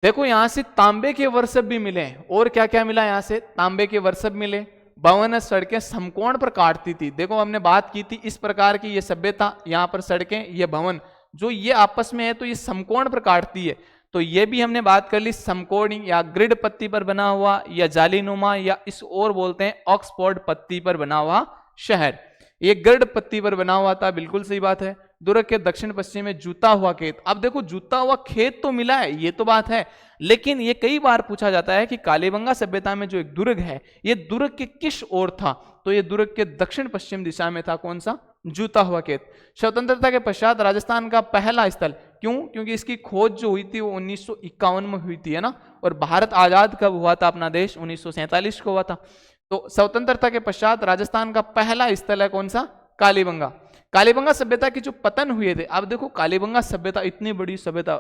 देखो यहां से तांबे के वर्षभ भी मिले, और क्या क्या मिला? यहां से तांबे के वर्षभ मिले। भवन सड़कें समकोण पर काटती थी। देखो हमने बात की थी इस प्रकार की ये सभ्यता, यहाँ पर सड़कें, ये भवन जो ये आपस में है तो ये समकोण पर काटती है। तो ये भी हमने बात कर ली, समकोणी या ग्रिड पत्ती पर बना हुआ, या जालीनुमा, या इस और बोलते हैं ऑक्सफोर्ड पत्ती पर बना हुआ शहर। ये ग्रिड पत्ती पर बना हुआ था, बिल्कुल सही बात है। दुर्ग के दक्षिण पश्चिम में जूता हुआ खेत। अब देखो जूता हुआ खेत तो मिला है, ये तो बात है, लेकिन ये कई बार पूछा जाता है कि कालीबंगा सभ्यता में जो एक दुर्ग है, ये दुर्ग के किस ओर था? तो ये दुर्ग के दक्षिण पश्चिम दिशा में था। कौन सा? जूता हुआ खेत। स्वतंत्रता के पश्चात राजस्थान का पहला स्थल, क्यों? क्योंकि इसकी खोज जो हुई थी वो 1951 में हुई थी, है ना। और भारत आजाद कब हुआ था अपना देश? 1947 को हुआ था। तो स्वतंत्रता के पश्चात राजस्थान का पहला स्थल है कौन सा? कालीबंगा। कालीबंगा सभ्यता की जो पतन हुए थे, अब देखो कालीबंगा सभ्यता इतनी बड़ी सभ्यता,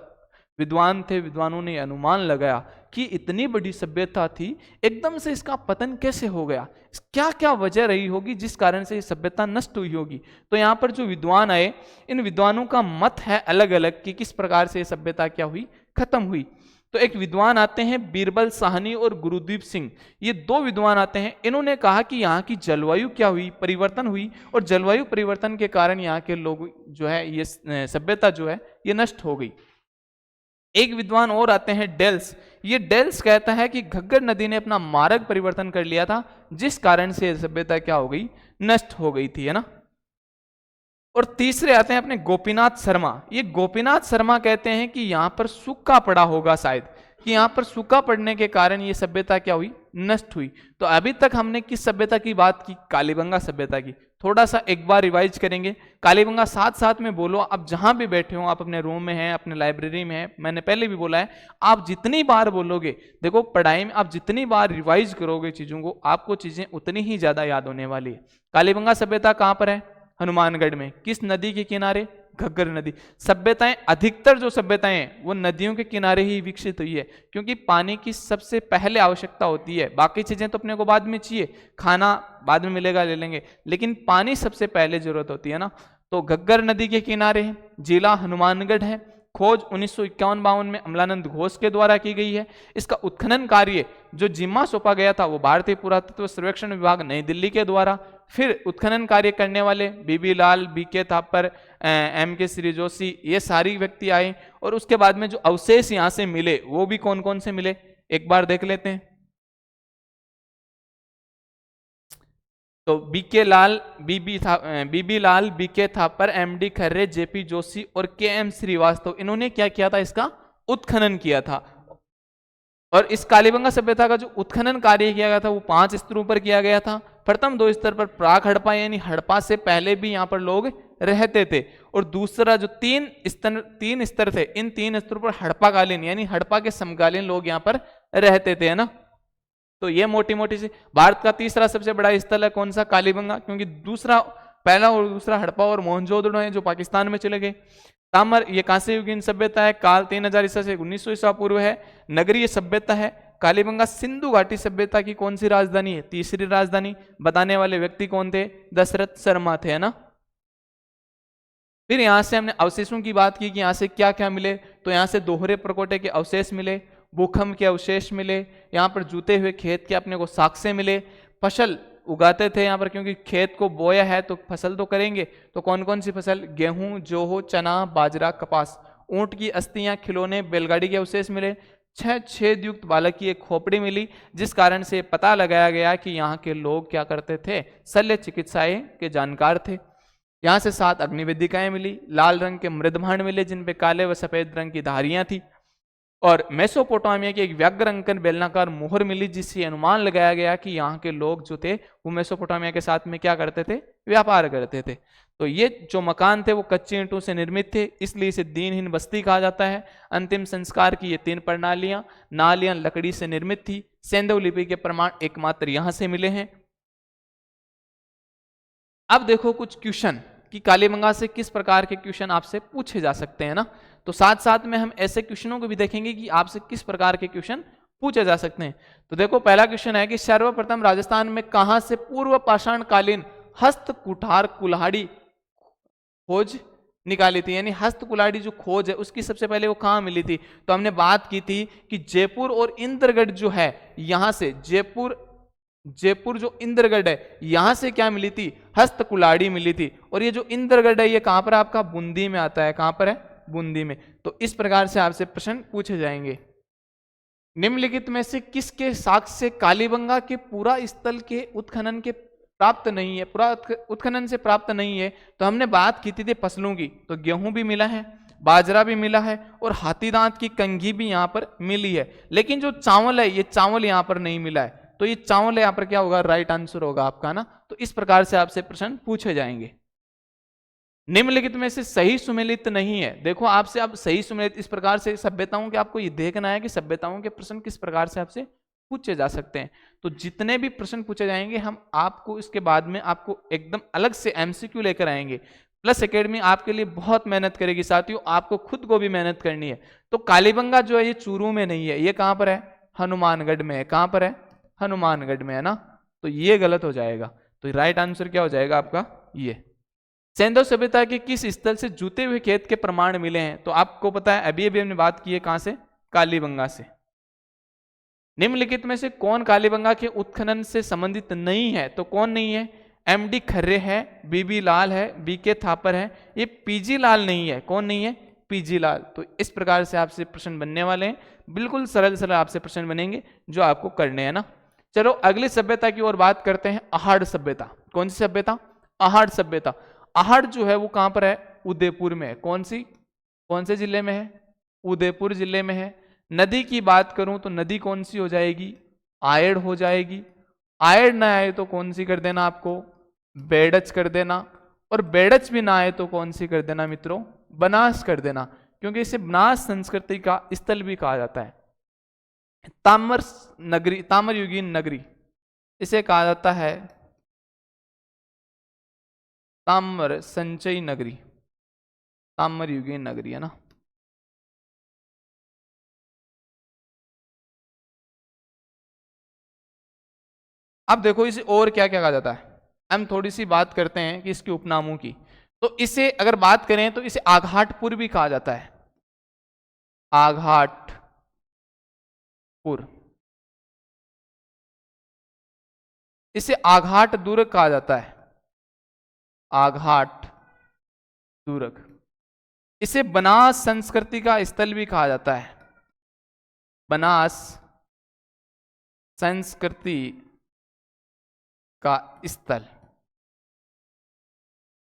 विद्वान थे, विद्वानों ने अनुमान लगाया कि इतनी बड़ी सभ्यता थी, एकदम से इसका पतन कैसे हो गया? क्या क्या वजह रही होगी जिस कारण से ये सभ्यता नष्ट हुई होगी? तो यहाँ पर जो विद्वान आए, इन विद्वानों का मत है अलग अलग कि किस प्रकार से ये सभ्यता क्या हुई, खत्म हुई। तो एक विद्वान आते हैं बीरबल साहनी और गुरुदीप सिंह, ये 2 विद्वान आते हैं। इन्होंने कहा कि यहाँ की जलवायु क्या हुई, परिवर्तन हुई, और जलवायु परिवर्तन के कारण यहाँ के लोग जो है, ये सभ्यता जो है ये नष्ट हो गई। एक विद्वान और आते हैं डेल्स। ये डेल्स कहता है कि घग्गर नदी ने अपना मार्ग परिवर्तन कर लिया था, जिस कारण से सभ्यता क्या हो गई, नष्ट हो गई थी, है ना। और तीसरे आते हैं अपने गोपीनाथ शर्मा। ये गोपीनाथ शर्मा कहते हैं कि यहाँ पर सूखा पड़ा होगा शायद, कि यहाँ पर सूखा पड़ने के कारण ये सभ्यता क्या हुई, नष्ट हुई। तो अभी तक हमने किस सभ्यता की बात की? कालीबंगा सभ्यता की। थोड़ा सा एक बार रिवाइज करेंगे। कालीबंगा साथ साथ में बोलो, आप जहां भी बैठे हो, आप अपने रूम में हैं, अपने लाइब्रेरी में हैं, मैंने पहले भी बोला है, आप जितनी बार बोलोगे, देखो पढ़ाई में आप जितनी बार रिवाइज करोगे चीजों को, आपको चीजें उतनी ही ज्यादा याद होने वाली है। कालीबंगा सभ्यता कहां पर है? हनुमानगढ़ में। किस नदी के किनारे? घग्गर नदी। सभ्यताएं, अधिकतर जो सभ्यताएं हैं वो नदियों के किनारे ही विकसित हुई है, क्योंकि पानी की सबसे पहले आवश्यकता होती है। बाकी चीजें तो अपने को बाद में चाहिए, खाना बाद में मिलेगा ले लेंगे, लेकिन पानी सबसे पहले जरूरत होती है ना। तो घग्गर नदी के किनारे है, जिला हनुमानगढ़ है। खोज 1951-52 में अमलानंद घोष के द्वारा की गई है। इसका उत्खनन कार्य जो जिम्मा सौंपा गया था वो भारतीय पुरातत्व सर्वेक्षण विभाग नई दिल्ली के द्वारा। फिर उत्खनन कार्य करने वाले बीबी लाल, बीके थापर, एम के श्री जोशी, ये सारी व्यक्ति आए। और उसके बाद में जो अवशेष यहां से मिले वो भी कौन कौन से मिले, एक बार देख लेते हैं। तो BK Lal, BB Lal, BK Thapar, MD Khare, JP Joshi और के एम श्रीवास्तव, इन्होंने क्या किया था? इसका उत्खनन किया था। और इस कालीबंगा सभ्यता का जो उत्खनन कार्य किया गया था वो 5 स्तरों पर किया गया था। प्रथम 2 स्तर पर प्राक हड़प्पा, यानी हड़प्पा से पहले भी यहाँ पर लोग रहते थे। और दूसरा जो 3 स्तर थे, इन 3 स्तरों पर हड़प्पाकालीन यानी हड़प्पा के समकालीन लोग यहाँ पर रहते थे, है ना। तो ये मोटी मोटी सी भारत का तीसरा सबसे बड़ा स्थल है कौन सा? कालीबंगा, क्योंकि पहला और दूसरा हड़प्पा और मोहनजोदड़ो है जो पाकिस्तान में चले गए। तामर, ये कांस्य युगीन सभ्यता है, काल 3000 ईसा से 1900 ईसा पूर्व है। नगरीय सभ्यता है। कालीबंगा सिंधु घाटी सभ्यता की कौन सी राजधानी है? तीसरी राजधानी। बताने वाले व्यक्ति कौन थे? दशरथ शर्मा थे, है ना। फिर यहां से हमने अवशेषों की बात की कि यहां से क्या क्या मिले। तो यहां से दोहरे प्रकोटे के अवशेष मिले, भूखंड के अवशेष मिले, यहाँ पर जूते हुए खेत के अपने को साक्ष्य मिले। फसल उगाते थे यहाँ पर, क्योंकि खेत को बोया है तो फसल तो करेंगे। तो कौन कौन सी फसल? गेहूं, जोहो, चना, बाजरा, कपास। ऊंट की अस्थियां, खिलौने, बैलगाड़ी के अवशेष मिले। 6 छेद युक्त बालक की एक खोपड़ी मिली, जिस कारण से पता लगाया गया कि यहाँ के लोग क्या करते थे? शल्य चिकित्साएं के जानकार थे। यहाँ से 7 अग्निवेदिकाएं मिली। लाल रंग के मृदभांड मिले, जिनपे काले व सफेद रंग की धारियां थी। और मेसोपोटामिया की एक व्याघ्र अंकन बेलनाकार मोहर मिली, जिससे अनुमान लगाया गया कि यहाँ के लोग जो थे वो मेसोपोटामिया के साथ में क्या करते थे? व्यापार करते थे। तो ये जो मकान थे वो कच्चे ईंटों से निर्मित थे, इसलिए इसे दीनहीन बस्ती कहा जाता है। अंतिम संस्कार की ये 3 प्रणालियां, नालियां लकड़ी से निर्मित थी। सेंधव लिपि के प्रमाण एकमात्र यहां से मिले हैं। अब देखो कुछ क्वेश्चन कि कालीबंगा से किस प्रकार के क्वेश्चन आपसे पूछे जा सकते हैं ना। तो साथ साथ में हम ऐसे क्वेश्चनों को भी देखेंगे कि आपसे किस प्रकार के क्वेश्चन पूछे जा सकते हैं। तो देखो पहला क्वेश्चन है कि सर्वप्रथम राजस्थान में कहां से पूर्व पाषाण कालीन हस्त कुठार कुल्हाड़ी खोज निकाली थी, यानी हस्त कुल्हाड़ी जो खोज है उसकी सबसे पहले वो कहां मिली थी? तो हमने बात की थी कि जयपुर और इंद्रगढ़ जो है, यहां से जयपुर जो इंद्रगढ़ है यहां से क्या मिली थी? हस्त कुल्हाड़ी मिली थी। और ये जो इंद्रगढ़ है ये कहां पर आपका? बूंदी में आता है। कहां पर है? बूंदी में। तो इस प्रकार से आपसे प्रश्न पूछे जाएंगे। निम्नलिखित में से किसके साक्ष्य कालीबंगा के पूरा स्थल के उत्खनन के प्राप्त नहीं है, पूरा उत्खनन से प्राप्त नहीं है? तो हमने बात की थी फसलों की, तो गेहूं भी मिला है, बाजरा भी मिला है और हाथी दांत की कंघी भी यहां पर मिली है। लेकिन जो चावल है, ये चावल यहां पर नहीं मिला है। तो ये चावल यहाँ पर क्या होगा? राइट आंसर होगा आपका ना। तो इस प्रकार से आपसे प्रश्न पूछे जाएंगे। निम्नलिखित में से सही सुमेलित नहीं है। देखो आपसे अब सही सुमेलित इस प्रकार से सभ्यताओं के आपको ये देखना है कि सभ्यताओं के प्रश्न किस प्रकार से आपसे पूछे जा सकते हैं। तो जितने भी प्रश्न पूछे जाएंगे हम आपको इसके बाद में आपको एकदम अलग से एमसीक्यू लेकर आएंगे। प्लस एकेडमी आपके लिए बहुत मेहनत करेगी साथियों, आपको खुद को भी मेहनत करनी है। तो कालीबंगा जो है ये चूरू में नहीं है, ये कहां पर है? हनुमानगढ़ में है। कहां पर है? हनुमानगढ़ में, है ना। तो ये गलत हो जाएगा। तो राइट आंसर क्या हो जाएगा आपका? ये। सेंधव सभ्यता के किस स्थल से जूते हुए खेत के प्रमाण मिले हैं? तो आपको पता है अभी अभी हमने बात की है कहां से? कालीबंगा से। निम्नलिखित में से कौन कालीबंगा के उत्खनन से संबंधित नहीं है? तो कौन नहीं है? एमडी खर्रे है, बीबी लाल है, बीके थापर है, ये पीजी लाल नहीं है। कौन नहीं है? पीजी लाल। तो इस प्रकार से आपसे प्रश्न बनने वाले हैं, बिल्कुल सरल सरल आपसे प्रश्न बनेंगे जो आपको करने हैं ना। चलो अगली सभ्यता की ओर बात करते हैं, अहाड़ सभ्यता। कौन सी सभ्यता? अहाड़ सभ्यता। अहाड़ जो है वो कहां पर है? उदयपुर में है। कौन से जिले में है? उदयपुर जिले में है। नदी की बात करूं तो नदी कौन सी हो जाएगी? आयड हो जाएगी, आयड ना आए तो कौन सी कर देना आपको, बेडच कर देना, और बेडच भी ना आए तो कौन सी कर देना मित्रों, बनास कर देना, क्योंकि इसे बनास संस्कृति का स्थल भी कहा जाता है। ताम्र नगरी, ताम्र युगीन नगरी, इसे कहा जाता है ताम्र संचयी नगरी, ताम्र युगीन नगरी है ना। अब देखो इसे और क्या क्या कहा जाता है, हम थोड़ी सी बात करते हैं कि इसके उपनामों की। तो इसे अगर बात करें तो इसे आघाटपुर भी कहा जाता है, आघाटपुर, इसे आघाट दुर्ग कहा जाता है, आघाट दुर्ग, इसे बनास संस्कृति का स्थल भी कहा जाता है, बनास संस्कृति का स्थल।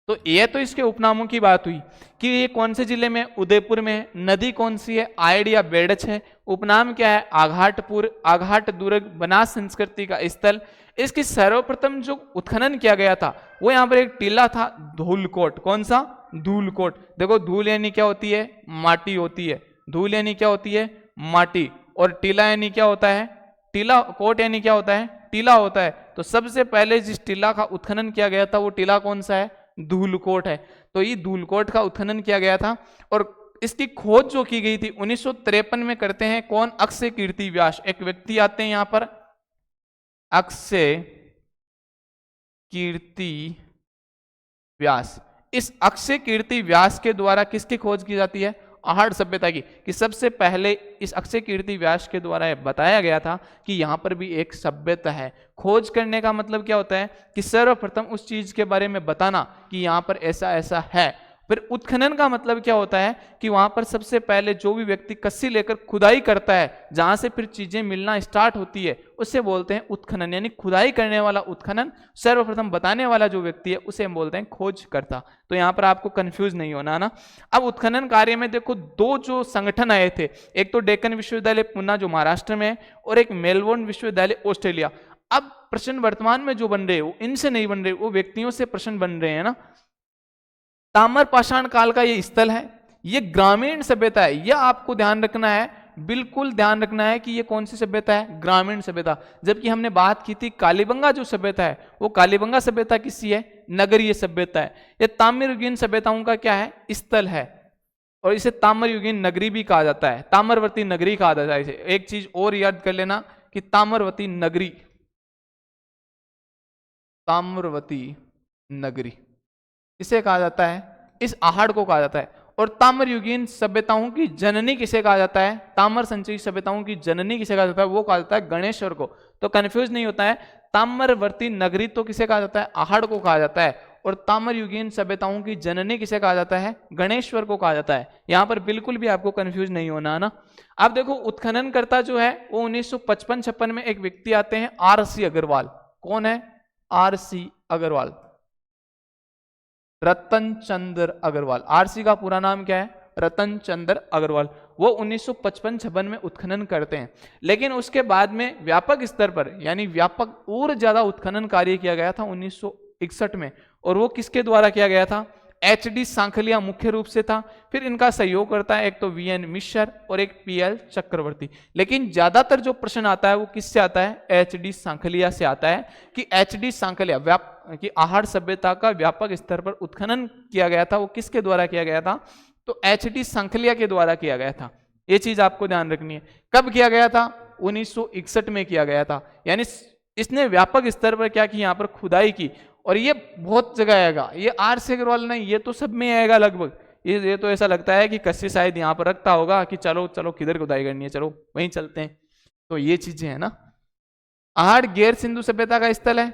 तो ये तो इसके उपनामों की बात हुई कि ये कौन से जिले में, उदयपुर में, नदी कौन सी है, आयड या बेडच है, उपनाम क्या है, आघाटपुर, आघाट दुर्ग, बनास संस्कृति का स्थल। इसकी सर्वप्रथम जो उत्खनन किया गया था वो यहाँ पर एक टीला था, धूलकोट, कौन सा, धूलकोट। देखो धूल यानी क्या होती है, माटी होती है, धूल यानी क्या होती है, माटी, और टीला यानी क्या होता है, टीला, कोट यानी क्या होता है, टीला होता है। तो सबसे पहले जिस टीला का उत्खनन किया गया था वो टीला कौन सा है, धूलकोट है। तो ये धूलकोट का उत्खनन किया गया था और इसकी खोज जो की गई थी 1953 में करते हैं कौन, अक्षय कीर्ति व्यास, एक व्यक्ति आते हैं यहां पर, अक्षय कीर्ति व्यास। इस अक्षय कीर्ति व्यास के द्वारा किसकी खोज की जाती है, आहड़ सभ्यता की, कि सबसे पहले इस अक्षय कीर्ति व्यास के द्वारा बताया गया था कि यहाँ पर भी एक सभ्यता है। खोज करने का मतलब क्या होता है कि सर्वप्रथम उस चीज के बारे में बताना कि यहाँ पर ऐसा ऐसा है। फिर उत्खनन का मतलब क्या होता है कि वहां पर सबसे पहले जो भी व्यक्ति कस्सी लेकर खुदाई करता है, जहां से फिर चीजें मिलना स्टार्ट होती है, उसे बोलते हैं उत्खनन, यानी खुदाई करने वाला उत्खनन। सर्वप्रथम बताने वाला जो व्यक्ति है उसे हम बोलते हैं खोजकर्ता। तो यहाँ पर आपको कंफ्यूज नहीं होना ना। अब उत्खनन कार्य में देखो दो जो संगठन आए थे, एक तो डेक्कन विश्वविद्यालय पुणे जो महाराष्ट्र में है, और एक मेलबोर्न विश्वविद्यालय ऑस्ट्रेलिया। अब प्रश्न वर्तमान में जो बन रहे वो इनसे नहीं बन रहे, वो व्यक्तियों से प्रश्न बन रहे हैं ना। ताम्र पाषाण काल का ये स्थल है, ये ग्रामीण सभ्यता है, यह आपको ध्यान रखना है, बिल्कुल ध्यान रखना है कि ये कौन सी सभ्यता है, ग्रामीण सभ्यता। जबकि हमने बात की थी कालीबंगा जो सभ्यता है, वो कालीबंगा सभ्यता किसी है, नगरीय सभ्यता है। ये ताम्रयुगीन सभ्यताओं का क्या है, स्थल है, और इसे ताम्रयुगीन नगरी भी कहा जाता है, ताम्रवर्ती नगरी कहा जाता है इसे। एक चीज और याद कर लेना कि ताम्रवती नगरी, ताम्रवती नगरी इसे कहा जाता है, इस आहड़ को कहा जाता है। और ताम्रयुगीन सभ्यताओं की जननी किसे कहा जाता है, ताम्र संचयी सभ्यताओं की जननी किसे कहा जाता है, वो कहा जाता है गणेश्वर को। तो कंफ्यूज नहीं होता है, ताम्रवर्ती नगरी तो किसे कहा जाता है, आहड़ को कहा जाता है, और ताम्रयुगीन सभ्यताओं की जननी किसे कहा जाता है, गणेश्वर को कहा जाता है। यहां पर बिल्कुल भी आपको कंफ्यूज नहीं होना है ना। अब देखो उत्खननकर्ता जो है वो 1955-56 में एक व्यक्ति आते हैं, आर.सी. अग्रवाल। कौन है, आर.सी. अग्रवाल, रतन चंद्र अग्रवाल। आरसी का पूरा नाम क्या है, रतन चंद्र अग्रवाल। वो 1955-56 में उत्खनन करते हैं, लेकिन उसके बाद में व्यापक स्तर पर यानी व्यापक और ज्यादा उत्खनन कार्य किया गया था 1961 में, और वो किसके द्वारा किया गया था, एच.डी. सांखलिया मुख्य रूप से था। फिर इनका सहयोग करता है एक तो वी.एन. मिश्र और एक पी.एल. चक्रवर्ती। लेकिन ज्यादातर जो प्रश्न आता है वो किससे आता है, एच.डी. सांखलिया से आता है कि एच.डी. सांखलिया कि आहड़ सभ्यता का व्यापक स्तर पर उत्खनन किया गया था, वो किसके द्वारा किया गया था, तो एच.डी. सांखलिया के द्वारा किया गया था। ये चीज आपको ध्यान रखनी है। कब किया गया था, 1961 में किया गया था। यानी इसने व्यापक स्तर पर क्या की, यहाँ पर खुदाई की, और ये बहुत जगह आएगा। ये आर.सी. अग्रवाल नहीं, ये तो सब में आएगा लगभग। ये तो ऐसा लगता है कि कस्सी शायद यहाँ पर रखता होगा कि चलो चलो किधर खुदाई करनी है, चलो वहीं चलते हैं। तो ये चीजें है ना। आहड़ गैर सिंधु सभ्यता का स्थल है।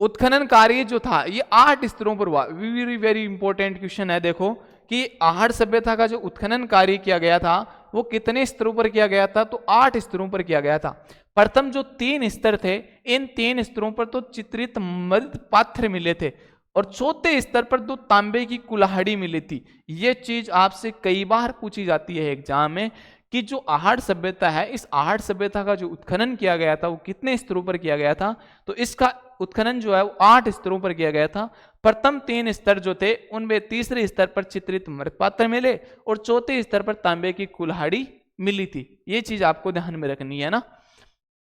उत्खनन कार्य जो था ये 8 स्तरों पर हुआ। वेरी वेरी इंपॉर्टेंट क्वेश्चन है। देखो कि आहड़ सभ्यता का जो उत्खनन कार्य किया गया था वो कितने स्तरों पर किया गया था, तो 8 स्तरों पर किया गया था। प्रथम जो 3 स्तर थे, इन 3 स्तरों पर तो चित्रित मृत पात्र मिले थे, और चौथे स्तर पर तो तांबे की कुल्हाड़ी मिली थी। ये चीज आपसे कई बार पूछी जाती है एग्जाम में कि जो आहड़ सभ्यता है, इस आहड़ सभ्यता का जो उत्खनन किया गया था वो कितने स्तरों पर किया गया था, तो इसका उत्खनन जो है वो 8 स्तरों पर किया गया था। प्रथम 3 स्तर जो थे उनमें तीसरे स्तर पर चित्रित मृत्पात्र मिले और चौथे स्तर पर तांबे की कुल्हाड़ी मिली थी। ये चीज आपको ध्यान में रखनी है ना।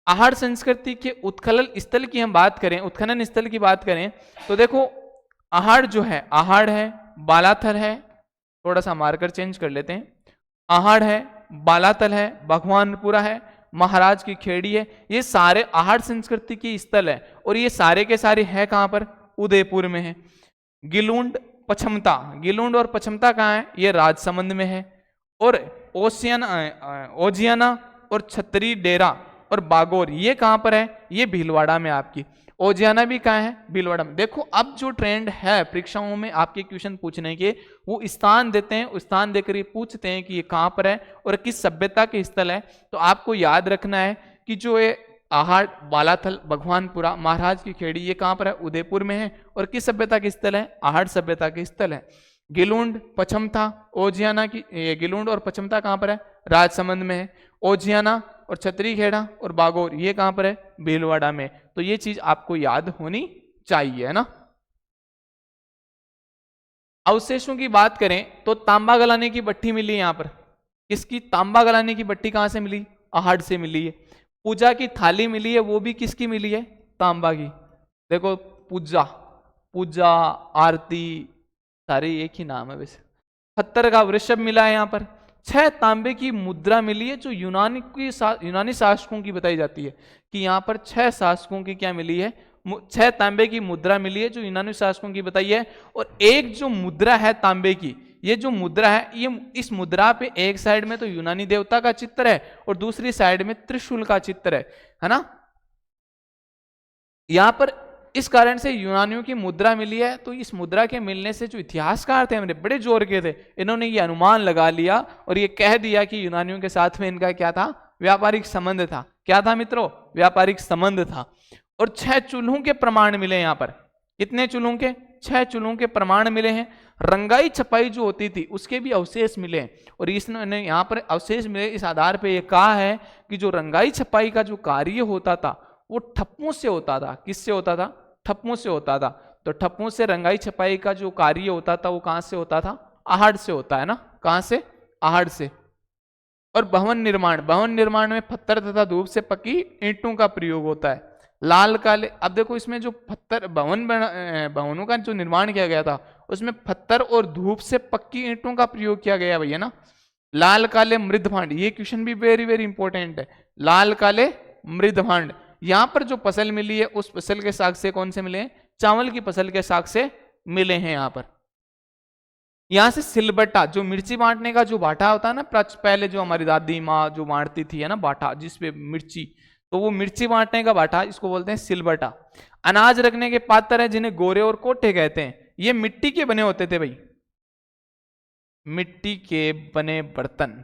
आहड़ संस्कृति के उत्खनन स्थल की हम बात करें, उत्खनन स्थल की बात करें, तो देखो आहड़ जो है, आहड़ है, बालाथल है, थोड़ा सा मार्कर चेंज कर लेते हैं, आहड़ है, बालातल है, भगवानपुरा है, महाराज की खेड़ी है, ये सारे आहड़ संस्कृति की स्थल है और ये सारे के सारे है कहां पर, उदयपुर में है। गिलुंड पछमता, गिलुंड और पछमता कहाँ है, ये राजसमंद में है। और ओजियाना और छतरी डेरा और बागोर ये कहां पर है, ये भीलवाड़ा में आपकी। ओजियाना भी कहाँ है, भीलवाड़ा में। देखो अब जो ट्रेंड है परीक्षाओं में आपके क्वेश्चन पूछने के, वो स्थान देते हैं, स्थान देकर ये पूछते हैं कि ये कहां पर है और किस सभ्यता के स्थल है। तो आपको याद रखना है कि जो ये आहड़, बालाथल, भगवानपुरा, महाराज की खेड़ी ये कहां पर है, उदयपुर में है और किस सभ्यता के स्थल है, आहड़ सभ्यता के स्थल है। गिलुंड पछमता ओजियाना की, गिलुंड और पछमता कहां पर है, राजसमंद में है। ओजियाना और छतरीखेड़ा और बागोर ये कहां पर है, भीलवाड़ा में। तो ये चीज आपको याद होनी चाहिए, है ना। अवशेषों की बात करें तो तांबा गलाने की भट्टी मिली है यहां पर, किसकी, तांबा गलाने की भट्टी कहां से मिली, आहड़ से मिली है। पूजा की थाली मिली है, वो भी किसकी मिली है, तांबा की। देखो पूजा, पूजा, आरती, सारे एक ही नाम है वैसे। पत्थर का वृषभ मिला है यहाँ पर। 6 तांबे की मुद्रा मिली है जो यूनानी शासकों की बताई जाती है कि यहाँ पर 6 शासकों की क्या मिली है, 6 तांबे की मुद्रा मिली है जो यूनानी शासकों की बताई है। और एक जो मुद्रा है तांबे की, ये जो मुद्रा है, ये इस मुद्रा पे एक साइड में तो यूनानी देवता का चित्र है और दूसरी साइड में त्रिशूल का चित्र है ना। यहां पर इस कारण से यूनानियों की मुद्रा मिली है। तो इस मुद्रा के मिलने से जो इतिहासकार थे हमारे बड़े जोर के थे, इन्होंने ये अनुमान लगा लिया और ये कह दिया कि यूनानियों के साथ में इनका क्या था, व्यापारिक संबंध था। क्या था मित्रों, व्यापारिक संबंध था। और 6 चूल्हों के प्रमाण मिले यहां पर, कितने चूल्हों के, 6 चूल्हों के प्रमाण मिले हैं। रंगाई छपाई जो होती थी उसके भी अवशेष मिले हैं और इसने यहाँ पर अवशेष मिले, इस आधार पर यह कहा है कि जो रंगाई छपाई का जो कार्य होता था वो ठप्पों से होता था। किससे होता था, ठप्पों से होता था। तो ठप्पों से रंगाई छपाई का जो कार्य होता था वो कहां से होता था, आहड़ से होता है ना, कहां से, आहड़ से। और भवन निर्माण, भवन निर्माण में पत्थर तथा धूप से पकी ईंटों का प्रयोग होता है। लाल काले, अब देखो इसमें जो पत्थर भवनों का जो निर्माण किया गया था उसमें पत्थर और धूप से पक्की ईंटों का प्रयोग किया गया भैया ना। लाल काले मृदभांड, ये क्वेश्चन भी वेरी वेरी इंपॉर्टेंट है। लाल काले मृदभांड, यहां पर जो फसल मिली है उस फसल के साग से कौन से मिले हैं, चावल की फसल के साग से मिले हैं यहां पर। यहां से सिलबट्टा, जो मिर्ची बांटने का जो बाटा होता है ना, पहले जो हमारी दादी माँ जो बांटती थी है ना बाटा, जिसपे मिर्ची, तो वो मिर्ची बांटने का बाटा, इसको बोलते हैं सिलबट्टा। अनाज रखने के पात्र है जिन्हें गोरे और कोठे कहते हैं। ये मिट्टी के बने होते थे भाई, मिट्टी के बने बर्तन।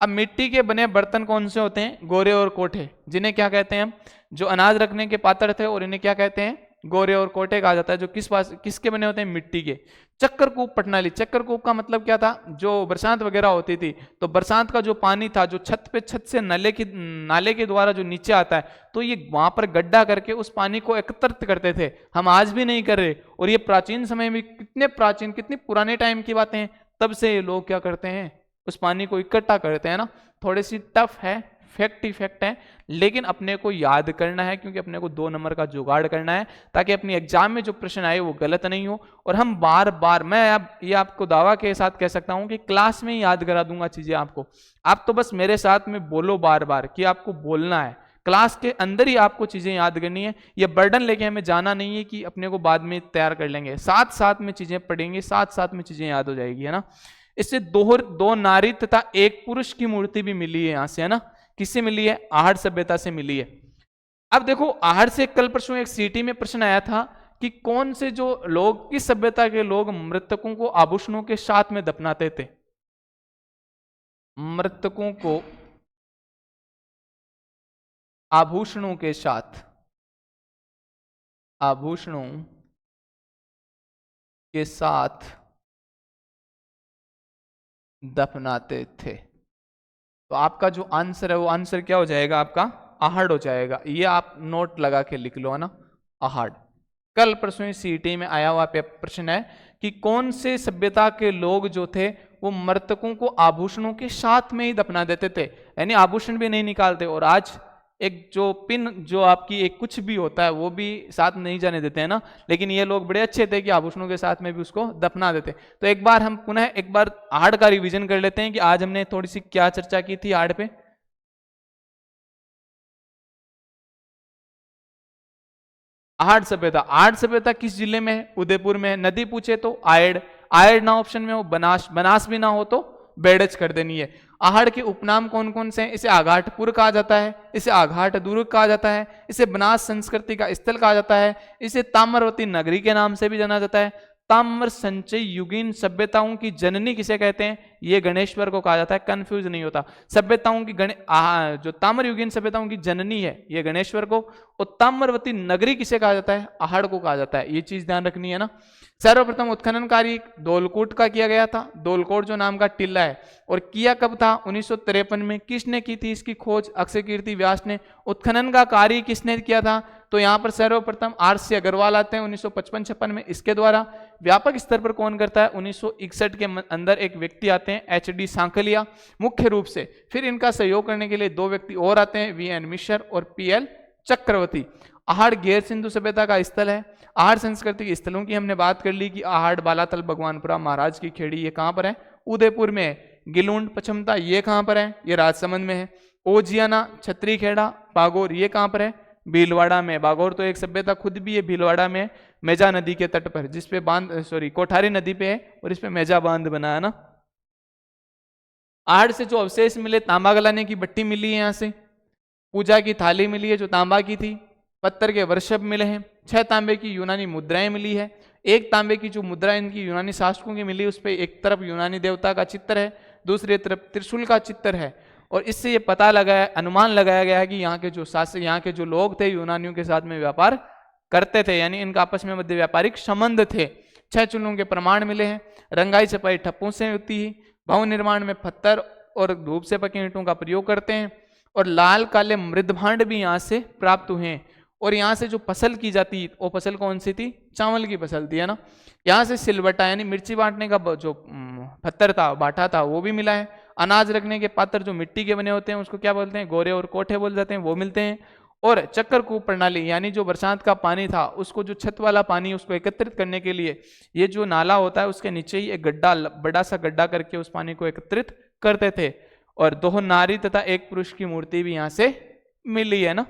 अब मिट्टी के बने बर्तन कौन से होते हैं, गोरे और कोठे, जिन्हें क्या कहते हैं, जो अनाज रखने के पात्र थे और इन्हें क्या कहते हैं, गोरे और कोठे कहा जाता है। जो किसके बने होते हैं, मिट्टी के। चक्करकूप प्रणाली, चक्करकूप का मतलब क्या था, जो बरसात वगैरह होती थी तो बरसात का जो पानी था जो छत से नाले के द्वारा जो नीचे आता है, तो ये वहां पर गड्ढा करके उस पानी को एकत्रित करते थे। हम आज भी नहीं कर रहे। और ये प्राचीन समय में, कितने प्राचीन, कितने पुराने टाइम की बातें हैं, तब से ये लोग क्या करते हैं, उस पानी को इकट्ठा करते हैं ना। थोड़ी सी टफ है, फैक्ट इफेक्ट है, लेकिन अपने को याद करना है क्योंकि अपने को 2 नंबर का जुगाड़ करना है ताकि अपनी एग्जाम में जो प्रश्न आए वो गलत नहीं हो। और हम बार बार, मैं ये आपको दावा के साथ कह सकता हूं कि क्लास में ही याद करा दूंगा चीजें आपको। आप तो बस मेरे साथ में बोलो बार बार कि आपको बोलना है, क्लास के अंदर ही आपको चीजें याद करनी है। ये बर्डन लेके हमें जाना नहीं है कि अपने को बाद में तैयार कर लेंगे, साथ साथ में चीजें पढ़ेंगे, साथ साथ में चीजें याद हो जाएगी, है ना। इससे 2 नारी तथा 1 पुरुष की मूर्ति भी मिली है यहां से, है ना। किससे मिली है, आहड़ सभ्यता से मिली है। अब देखो आहड़ से कल परसों एक सीटी में प्रश्न आया था कि कौन से जो लोग, किस सभ्यता के लोग मृतकों को आभूषणों के साथ में दफनाते थे, मृतकों को आभूषणों के साथ, आभूषणों के साथ दफनाते थे। तो आपका जो आंसर है वो आंसर क्या हो जाएगा, आपका आहड़ हो जाएगा। ये आप नोट लगा के लिख लो, है ना, आहड़। कल परसों सीईटी में आया हुआ प्रश्न है कि कौन से सभ्यता के लोग जो थे वो मृतकों को आभूषणों के साथ में ही दफना देते थे, यानी आभूषण भी नहीं निकालते। और आज एक जो पिन जो आपकी एक कुछ भी होता है वो भी साथ नहीं जाने देते हैं ना, लेकिन ये लोग बड़े अच्छे थे कि आभूषणों के साथ में भी उसको दफना देते। तो एक बार हम पुनः एक बार आहड़ का रिवीजन कर लेते हैं कि आज हमने थोड़ी सी क्या चर्चा की थी आहड़ पे। आहड़ सभ्यता, आहड़ सभ्यता किस जिले में है, उदयपुर में है। नदी पूछे तो आयड़, आयड़ ना ऑप्शन में हो, बनास, बनास भी ना हो तो बेड़च कर देनी है। आहड़ के उपनाम कौन कौन से हैं, इसे आघाटपुर कहा जाता है, इसे आघाट दुर्ग कहा जाता है, इसे बनास संस्कृति का स्थल कहा जाता है, इसे ताम्रवती नगरी के नाम से भी जाना जाता है। ताम्र संचय युगीन सभ्यताओं की जननी किसे कहते हैं, ये गणेश्वर को कहा जाता है, कंफ्यूज नहीं होता। सभ्यताओं की जो ताम्र युगीन सभ्यताओं की जननी है ये गणेश्वर को, और ताम्रवती नगरी किसे कहा जाता है, आहड़ को कहा जाता है। ये चीज ध्यान रखनी है ना। सर्वप्रथम उत्खनन कार्य धौलकोट का किया गया था, धौलकोट जो नाम का टिल्ला है, और किया कब था, 1953 में। किसने की थी इसकी खोज, अक्षय कीर्ति व्यास ने। उत्खनन का कार्य किसने किया था, तो यहाँ पर सर्वप्रथम आर.सी. अग्रवाल आते हैं 1955-56 में, इसके द्वारा। व्यापक स्तर पर कौन करता है, 1961 के अंदर एक व्यक्ति आते हैं एच.डी. सांकलिया मुख्य रूप से। फिर इनका सहयोग करने के लिए दो व्यक्ति और आते हैं, वी.एन. मिश्र और पी.एल. चक्रवर्ती। आहड़ गैर सिंधु सभ्यता का स्थल है। आहड़ संस्कृति के स्थलों की हमने बात कर ली कि आहड़, बालातल, भगवानपुरा, महाराज की खेड़ी, ये कहाँ पर है, उदयपुर में है। गिलुंड, पचमता, ये कहाँ पर है, ये राजसमंद में है। ओजियाना, छतरी खेड़ा, बागोर, ये कहाँ पर है, भीलवाड़ा में। बागोर तो एक सभ्यता खुद भी है, भीलवाड़ा में, मेजा नदी के तट पर, जिसपे कोठारी नदी पे है और इसपे मेजा बांध बना है ना। आहड़ से जो अवशेष मिले, तांबा गलाने की भट्टी मिली है, यहाँ से पूजा की थाली मिली है जो तांबा की थी, पत्थर के वर्षभ मिले हैं, 6 तांबे की यूनानी मुद्राएं मिली है। एक तांबे की जो मुद्रा इनकी यूनानी शासकों की मिली, उस पर एक तरफ यूनानी देवता का चित्र है, दूसरी तरफ त्रिशूल का चित्र है। और इससे ये पता लगाया, अनुमान लगाया गया है कि यहाँ के जो शासक, यहाँ के जो लोग थे यूनानियों के साथ में व्यापार करते थे, यानी इनका आपस में मध्य व्यापारिक संबंध थे। 6 चूल्हों के प्रमाण मिले हैं। रंगाई छपाई ठप्पों से होती है। भवन निर्माण में पत्थर और धूप से पके ईंटों का प्रयोग करते हैं। और लाल काले मृदभांड भी यहाँ से प्राप्त हुए हैं। और यहाँ से जो फसल की जाती, वो फसल कौन सी थी, चावल की फसल थी, है ना। यहाँ से सिलबट्टा यानी मिर्ची बांटने का जो पत्थर था, बाटा था, वो भी मिला है। अनाज रखने के पात्र जो मिट्टी के बने होते हैं उसको क्या बोलते हैं, गोरे और कोठे बोल जाते हैं, वो मिलते हैं। और चक्करकूप प्रणाली यानी जो बरसात का पानी था उसको, जो छत वाला पानी, उसको एकत्रित करने के लिए ये जो नाला होता है उसके नीचे ही एक गड्ढा, बड़ा सा गड्ढा करके उस पानी को एकत्रित करते थे। और 2 नारी तथा 1 पुरुष की मूर्ति भी यहाँ से मिली है ना।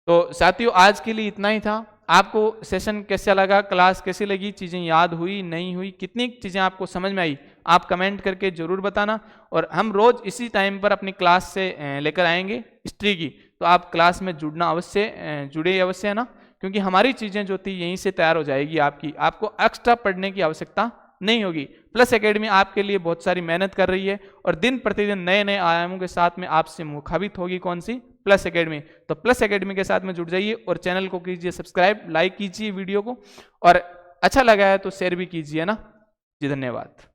तो साथियों आज के लिए इतना ही था। आपको सेशन कैसा लगा, क्लास कैसी लगी, चीजें याद हुई नहीं हुई, कितनी चीजें आपको समझ में आई, आप कमेंट करके जरूर बताना। और हम रोज इसी टाइम पर अपनी क्लास से लेकर आएंगे हिस्ट्री की, तो आप क्लास में जुड़ना अवश्य, जुड़े अवश्य, है ना, क्योंकि हमारी चीजें जो थी यहीं से तैयार हो जाएगी आपकी, आपको एक्स्ट्रा पढ़ने की आवश्यकता नहीं होगी। प्लस एकेडमी आपके लिए बहुत सारी मेहनत कर रही है और दिन प्रतिदिन नए नए आयामों के साथ में आपसे मुखाबित होगी। कौन सी, प्लस एकेडमी। तो प्लस एकेडमी के साथ में जुड़ जाइए और चैनल को कीजिए सब्सक्राइब, लाइक कीजिए वीडियो को, और अच्छा लगा है तो शेयर भी कीजिए ना जी। धन्यवाद।